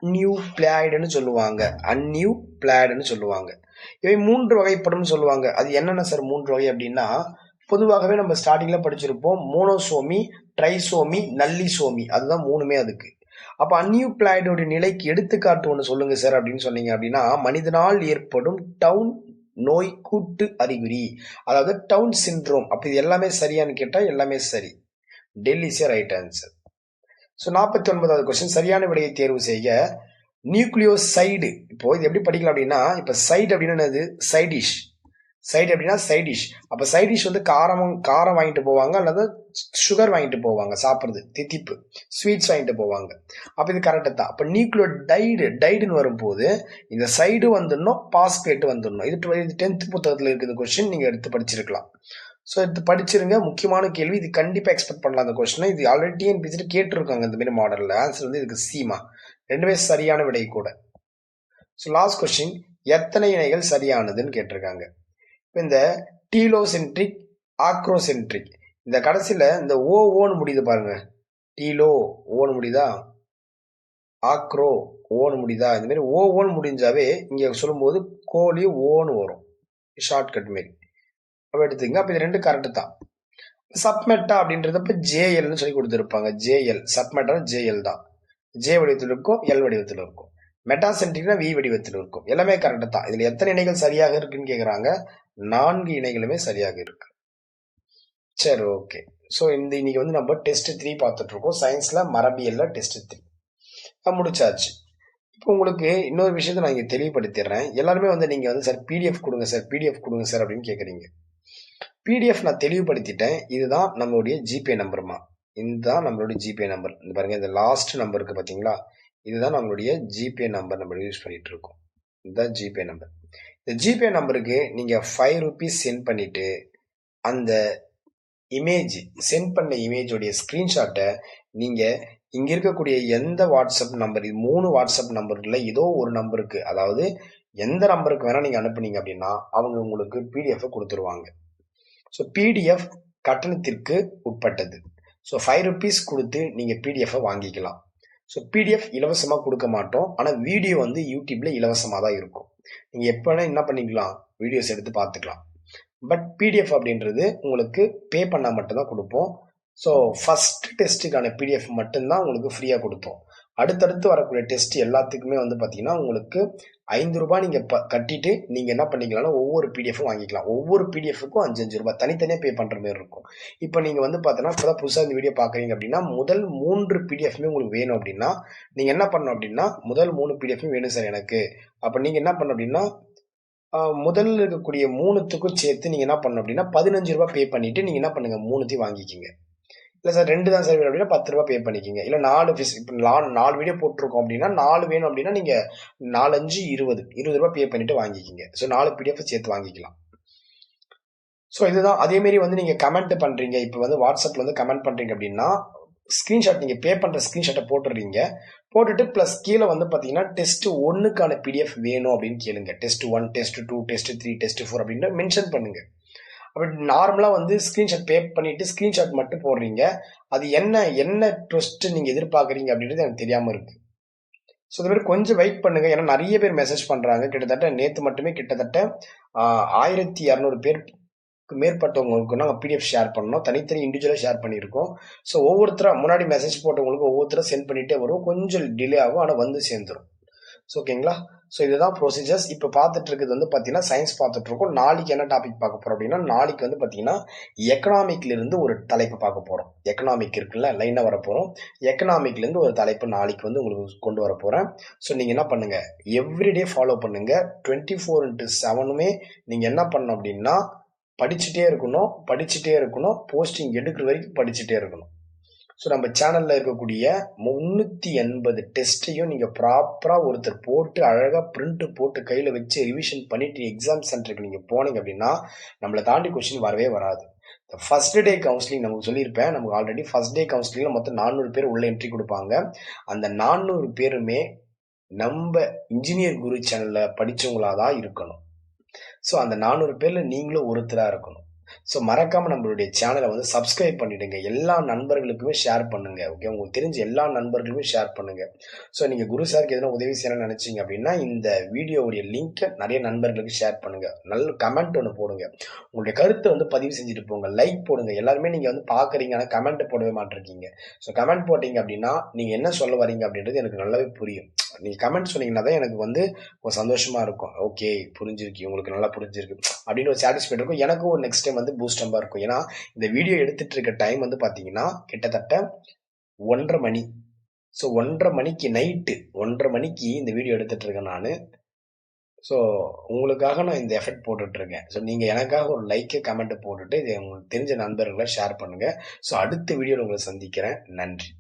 A: அன்னியூப்ளாய்டுன்னு சொல்லுவாங்க. அன்னியூப்ளாய்டுன்னு சொல்லுவாங்க. இவை 3 வகைப்படும் சொல்லுவாங்க. அது என்னென்ன சார் 3 வகை அப்படின்னா, பொதுவாகவே நம்ம ஸ்டார்டிங்ல படிச்சிருப்போம் மோனோசோமி, ட்ரைசோமி, நல்லிசோமி. அதுதான் 3மே அதுக்கு. அப்ப அன்னியூப்ளாய்டோட நிலைக்கு எடுத்துக்காட்டு ஒன்று சொல்லுங்க சார் அப்படின்னு சொன்னீங்க அப்படின்னா, மனிதனால் ஏற்படும் டவுன் நோய் கூட்டு அறிகுறி, அதாவது டவுன் சிண்ட்ரோம். அப்ப இது எல்லாமே சரியான்னு கேட்டா எல்லாமே சரி. Delhi is right answer. So 49வது கொஸ்டின், சரியான விடையை தேர்வு செய்ய. நியூக்ளியோசைடு, இப்போ இது எப்படி படிக்கலாம் அப்படின்னா, இப்ப சைடு அப்படின்னா என்னது? சைடிஷ். சைடு அப்படின்னா சைடிஷ். அப்ப சைடிஷ் வந்து காரம் வாங்கிட்டு போவாங்க அல்லது சுகர் வாங்கிட்டு போவாங்க, சாப்பிடுறது தித்திப்பு ஸ்வீட்ஸ் வாங்கிட்டு போவாங்க. அப்ப இது கரெக்ட் தான். அப்ப நியூக்ளியோ டைடுன்னு வரும்போது இந்த சைடு வந்துடணும், பாஸ்பேட் வந்துடணும். இது 10th புத்தகத்துல இருக்குது கொஸ்டின், நீங்க எடுத்து படிச்சிருக்கலாம். ஸோ இது படிச்சிருங்க, முக்கியமான கேள்வி. இது கண்டிப்பா எக்ஸ்பெக்ட் பண்ணலாம் அந்த கொஸ்டின். இது ஆல்ரெடி டிஎன்பிசி கேட்டிருக்காங்க இந்த மாதிரி மாடல்ல. ஆன்சர் வந்து இதுக்கு சீமா. ரெண்டுமே சரியான விடை கூட. ஸோ லாஸ்ட் கொஸ்டின், எத்தனை இணைகள் சரியானதுன்னு கேட்டிருக்காங்க. இப்போ இந்த டீலோசென்ட்ரிக், ஆக்ரோசென்ட்ரிக், இந்த கடைசியில இந்த ஓன்னு முடியுது பாருங்க. டீலோ ஓன்னு முடியுதா, ஆக்ரோ ஓன்னு முடியுதா, இந்த மாதிரி ஓன்னு முடிஞ்சாவே இங்க சொல்லும்போது கோலி ஓன்னு வரும், ஷார்ட்கட் மாரி. அப்ப எடுத்துங்க. அப்ப இது 2 கரெக்ட் தான். சப்மெட்டா அப்படின்றத ஜேஎல்னு சொல்லி கொடுத்துருப்பாங்க. ஜேஎல் சப்மெட்டா ஜேஎல் தான். ஜே வடிவத்தில் இருக்கும், எல் வடிவத்தில் இருக்கும். மெட்டாசென்ட்ரிக்னா வி வடிவத்தில் இருக்கும். எல்லாமே கரெக்ட் தான். இதுல எத்தனை இணைகள் சரியாக இருக்குன்னு கேக்குறாங்க. 4 இணைகளுமே சரியாக இருக்கு. சரி, ஓகே. ஸோ இன்னைக்கு வந்து நம்ம டெஸ்ட் 3 பார்த்துட்டு இருக்கோம். சயின்ஸ்ல மரபியல்ல டெஸ்ட் 3 முடிச்சாச்சு. இப்போ உங்களுக்கு இன்னொரு விஷயத்தை நான் இங்க தெளிவுபடுத்திடுறேன். எல்லாருமே வந்து நீங்க வந்து சார் பிடிஎஃப் கொடுங்க சார், பிடிஎஃப் கொடுங்க சார் அப்படின்னு கேக்குறீங்க. பிடிஎஃப் நான் தெளிவுபடுத்திட்டேன். இதுதான் நம்மளுடைய ஜிபே நம்பர்மா. இதுதான் நம்மளுடைய ஜிபே நம்பர். இந்த பாருங்க, இந்த லாஸ்ட் நம்பர் இருக்கு பாத்தீங்களா, இதுதான் நம்மளுடைய ஜிபே நம்பர். நம்ம யூஸ் பண்ணிட்டு இருக்கோம். இதுதான் ஜிபே நம்பர். இந்த ஜிபே நம்பருக்கு நீங்க 5 ரூபீஸ் சென்ட் பண்ணிட்டு அந்த இமேஜ் சென்ட் பண்ண இமேஜோடைய ஸ்கிரீன்ஷாட்டை நீங்க இங்க இருக்கக்கூடிய எந்த வாட்ஸ்அப் நம்பர், இது 3 வாட்ஸ்அப் நம்பர்ல ஏதோ ஒரு நம்பருக்கு, அதாவது எந்த நம்பருக்கு வேணா நீங்க அனுப்புனீங்க அப்படின்னா அவங்க உங்களுக்கு பிடிஎஃப் கொடுத்துருவாங்க. ஸோ பிடிஎஃப் கட்டணத்திற்கு உட்பட்டது. ஸோ 5 ருபீஸ் கொடுத்து நீங்கள் பிடிஎஃபை வாங்கிக்கலாம். ஸோ பிடிஎஃப் இலவசமாக கொடுக்க மாட்டோம், ஆனால் வீடியோ வந்து யூடியூப்ல இலவசமாக தான் இருக்கும். நீங்கள் எப்போ வேணால் என்ன பண்ணிக்கலாம், வீடியோஸ் எடுத்து பார்த்துக்கலாம். பட் பிடிஎஃப் அப்படின்றது உங்களுக்கு பே பண்ணால் மட்டும்தான் கொடுப்போம். ஸோ ஃபர்ஸ்ட் டெஸ்ட்டுக்கான பிடிஎஃப் மட்டும்தான் உங்களுக்கு ஃப்ரீயாக கொடுத்தோம். அடுத்தடுத்து வரக்கூடிய டெஸ்ட் எல்லாத்துக்குமே வந்து பார்த்தீங்கன்னா உங்களுக்கு 5 ரூபாய் நீங்கள் கட்டிட்டு நீங்கள் என்ன பண்ணிக்கலாம்னா ஒவ்வொரு பிடிஎஃப்பும் வாங்கிக்கலாம். ஒவ்வொரு பிடிஎஃப்க்கும் 5 ரூபாய் தனித்தனியாக பே பண்ணுற மாதிரி இருக்கும். இப்போ நீங்கள் வந்து பார்த்தீங்கன்னா இப்போ தான் புதுசாக இந்த வீடியோ பார்க்குறீங்க அப்படின்னா முதல் 3 பிடிஎஃப்மே உங்களுக்கு வேணும் அப்படின்னா நீங்கள் என்ன பண்ணணும் அப்படின்னா முதல் 3 பிடிஎஃப்பும் வேணும் சார் எனக்கு. அப்போ நீங்கள் என்ன பண்ணணும் அப்படின்னா முதல்ல இருக்கக்கூடிய 3த்துக்கும் சேர்த்து நீங்கள் என்ன பண்ணணும் அப்படின்னா 15 ரூபாய் பே பண்ணிட்டு நீங்கள் என்ன பண்ணுங்க 3த்தையும் வாங்கிக்கிங்க. இல்லை சார் 2 தான் சார் வேணும் அப்படின்னா 10 ரூபாய் பே பண்ணிக்கிங்க. இல்லை 4 இப்போ 4 வீடியோ போட்டிருக்கோம் அப்படின்னா 4 வேணும் அப்படின்னா நீங்கள் 4 5 20 ரூபாய் பே பண்ணிட்டு வாங்கிக்கிங்க. ஸோ 4 பிடிஎஃப் சேர்த்து வாங்கிக்கலாம். ஸோ இதுதான். அதே மாதிரி வந்து நீங்கள் கமெண்ட் பண்ணுறீங்க, இப்போ வந்து வாட்ஸ்அப்பில் வந்து கமெண்ட் பண்ணுறீங்க அப்படின்னா ஸ்க்ரீன்ஷாட் நீங்கள் பே பண்ணுற ஸ்க்ரீன்ஷாட்டை போட்டுடுறீங்க. போட்டுட்டு ப்ளஸ் கீழே வந்து பார்த்தீங்கன்னா டெஸ்ட் 1க்கான பிடிஎஃப் வேணும் அப்படின்னு கேளுங்க. டெஸ்ட் 1, டெஸ்ட் 2, டெஸ்ட் 3, டெஸ்ட் 4 அப்படின்னு மென்ஷன் பண்ணுங்க. அப்படி நார்மலாக வந்து ஸ்க்ரீன்ஷாட் பே பண்ணிட்டு ஸ்க்ரீன்ஷாட் மட்டும் போடுறீங்க. அது என்ன டெஸ்ட் நீங்கள் எதிர்பார்க்குறீங்க அப்படின்றது எனக்கு தெரியாமல் இருக்கு. ஸோ இது மாதிரி கொஞ்சம் வெயிட் பண்ணுங்க. ஏன்னா நிறைய பேர் மெசேஜ் பண்ணுறாங்க. கிட்டத்தட்ட நேற்று மட்டுமே கிட்டத்தட்ட 1200 பேருக்கு மேற்பட்டவங்களுக்கு நாங்கள் பிடிஎஃப் ஷேர் பண்ணோம். தனித்தனி இண்டிவிஜுவலாக ஷேர் பண்ணியிருக்கோம். ஸோ ஒவ்வொருத்தராக முன்னாடி மெசேஜ் போட்டவங்களுக்கு ஒவ்வொருத்தராக சென்ட் பண்ணிகிட்டே வரும். கொஞ்சம் டிலே ஆகும், ஆனால் வந்து சேர்ந்துடும். ஸோ ஓகேங்களா. ஸோ இதுதான் ப்ரொசீஜர்ஸ். இப்போ பார்த்துட்டு இருக்குது வந்து பார்த்தீங்கன்னா சயின்ஸ் பார்த்துட்டு இருக்கோம். நாளைக்கு என்ன டாபிக் பார்க்க போகிறோம் அப்படின்னா நாளைக்கு வந்து பார்த்தீங்கன்னா எக்கனாமிக்லேருந்து ஒரு தலைப்பு பார்க்க போகிறோம். எக்கனாமிக் இருக்குல்ல, லைனாக வர போகிறோம். எக்கனாமிக்லேருந்து ஒரு தலைப்பு நாளைக்கு வந்து உங்களுக்கு கொண்டு வர போகிறேன். ஸோ நீங்கள் என்ன பண்ணுங்கள், எவ்ரிடே ஃபாலோ பண்ணுங்கள். 24/7 நீங்கள் என்ன பண்ணணும் அப்படின்னா படிச்சுட்டே இருக்கணும். போஸ்டிங் எடுக்கிற வரைக்கும் படிச்சுட்டே இருக்கணும். ஸோ நம்ம சேனலில் இருக்கக்கூடிய 380 டெஸ்ட்டையும் நீங்கள் ப்ராப்பராக ஒருத்தர் போட்டு அழகாக பிரிண்ட் போட்டு கையில் வச்சு ரிவிஷன் பண்ணிட்டு எக்ஸாம் சென்டருக்கு நீங்கள் போனீங்க அப்படின்னா நம்மளை தாண்டி கொஸ்டின் வரவே வராது. இந்த ஃபர்ஸ்ட் டே கவுன்சிலிங் நமக்கு சொல்லியிருப்பேன். நமக்கு ஆல்ரெடி ஃபர்ஸ்ட் டே கவுன்சிலிங்கில் மொத்தம் 400 பேர் உள்ள என்ட்ரி கொடுப்பாங்க. அந்த 400 பேருமே நம்ம இன்ஜினியர் குரு சேனலில் படித்தவங்களாக தான் இருக்கணும். ஸோ அந்த 400 பேரில் நீங்களும் ஒருத்தராக இருக்கணும். ஸோ மறக்காமல் நம்மளுடைய சேனலை வந்து சப்ஸ்கிரைப் பண்ணிவிடுங்க. எல்லா நண்பர்களுக்குமே ஷேர் பண்ணுங்கள். ஓகே, உங்களுக்கு தெரிஞ்ச எல்லா நண்பர்களுமே ஷேர் பண்ணுங்கள். ஸோ நீங்கள் குரு சாருக்கு எதனா உதவி செய்யணும்னு நினச்சிங்க அப்படின்னா இந்த வீடியோவுடைய லிங்க்கை நிறைய நண்பர்களுக்கு ஷேர் பண்ணுங்கள். நல்ல கமெண்ட் ஒன்று போடுங்க. உங்களுடைய கருத்தை வந்து பதிவு செஞ்சுட்டு போங்க. லைக் போடுங்க. எல்லாருமே நீங்கள் வந்து பார்க்குறீங்க, ஆனால் கமெண்ட் போடவே மாட்டிருக்கீங்க. ஸோ கமெண்ட் போட்டிங்க அப்படின்னா நீங்கள் என்ன சொல்ல வரீங்க அப்படின்றது எனக்கு நல்லாவே புரியும். நீங்கள் கமெண்ட் சொன்னீங்கன்னா தான் எனக்கு வந்து ஒரு சந்தோஷமாக இருக்கும். ஓகே, புரிஞ்சிருக்கு, உங்களுக்கு நல்லா புரிஞ்சிருக்கு அப்படின்னு ஒரு சாட்டிஸ்ஃபைட் இருக்கும். எனக்கும் ஒரு நெக்ஸ்ட் டைம் வந்து பூஸ்டம்பாக இருக்கும். ஏன்னா இந்த வீடியோ எடுத்துட்டு இருக்க டைம் வந்து பார்த்தீங்கன்னா கிட்டத்தட்ட 1:30 மணி. ஸோ 1:30 மணிக்கு நைட்டு 1:30 மணிக்கு இந்த வீடியோ எடுத்துட்டு இருக்கேன் நான். ஸோ உங்களுக்காக நான் இந்த எஃபெக்ட் போட்டுட்டு இருக்கேன். ஸோ நீங்கள் எனக்காக ஒரு லைக்கு கமெண்ட் போட்டுட்டு இது உங்களுக்கு தெரிஞ்ச நண்பர்களை ஷேர் பண்ணுங்கள். ஸோ அடுத்த வீடியோவில் உங்களை சந்திக்கிறேன். நன்றி.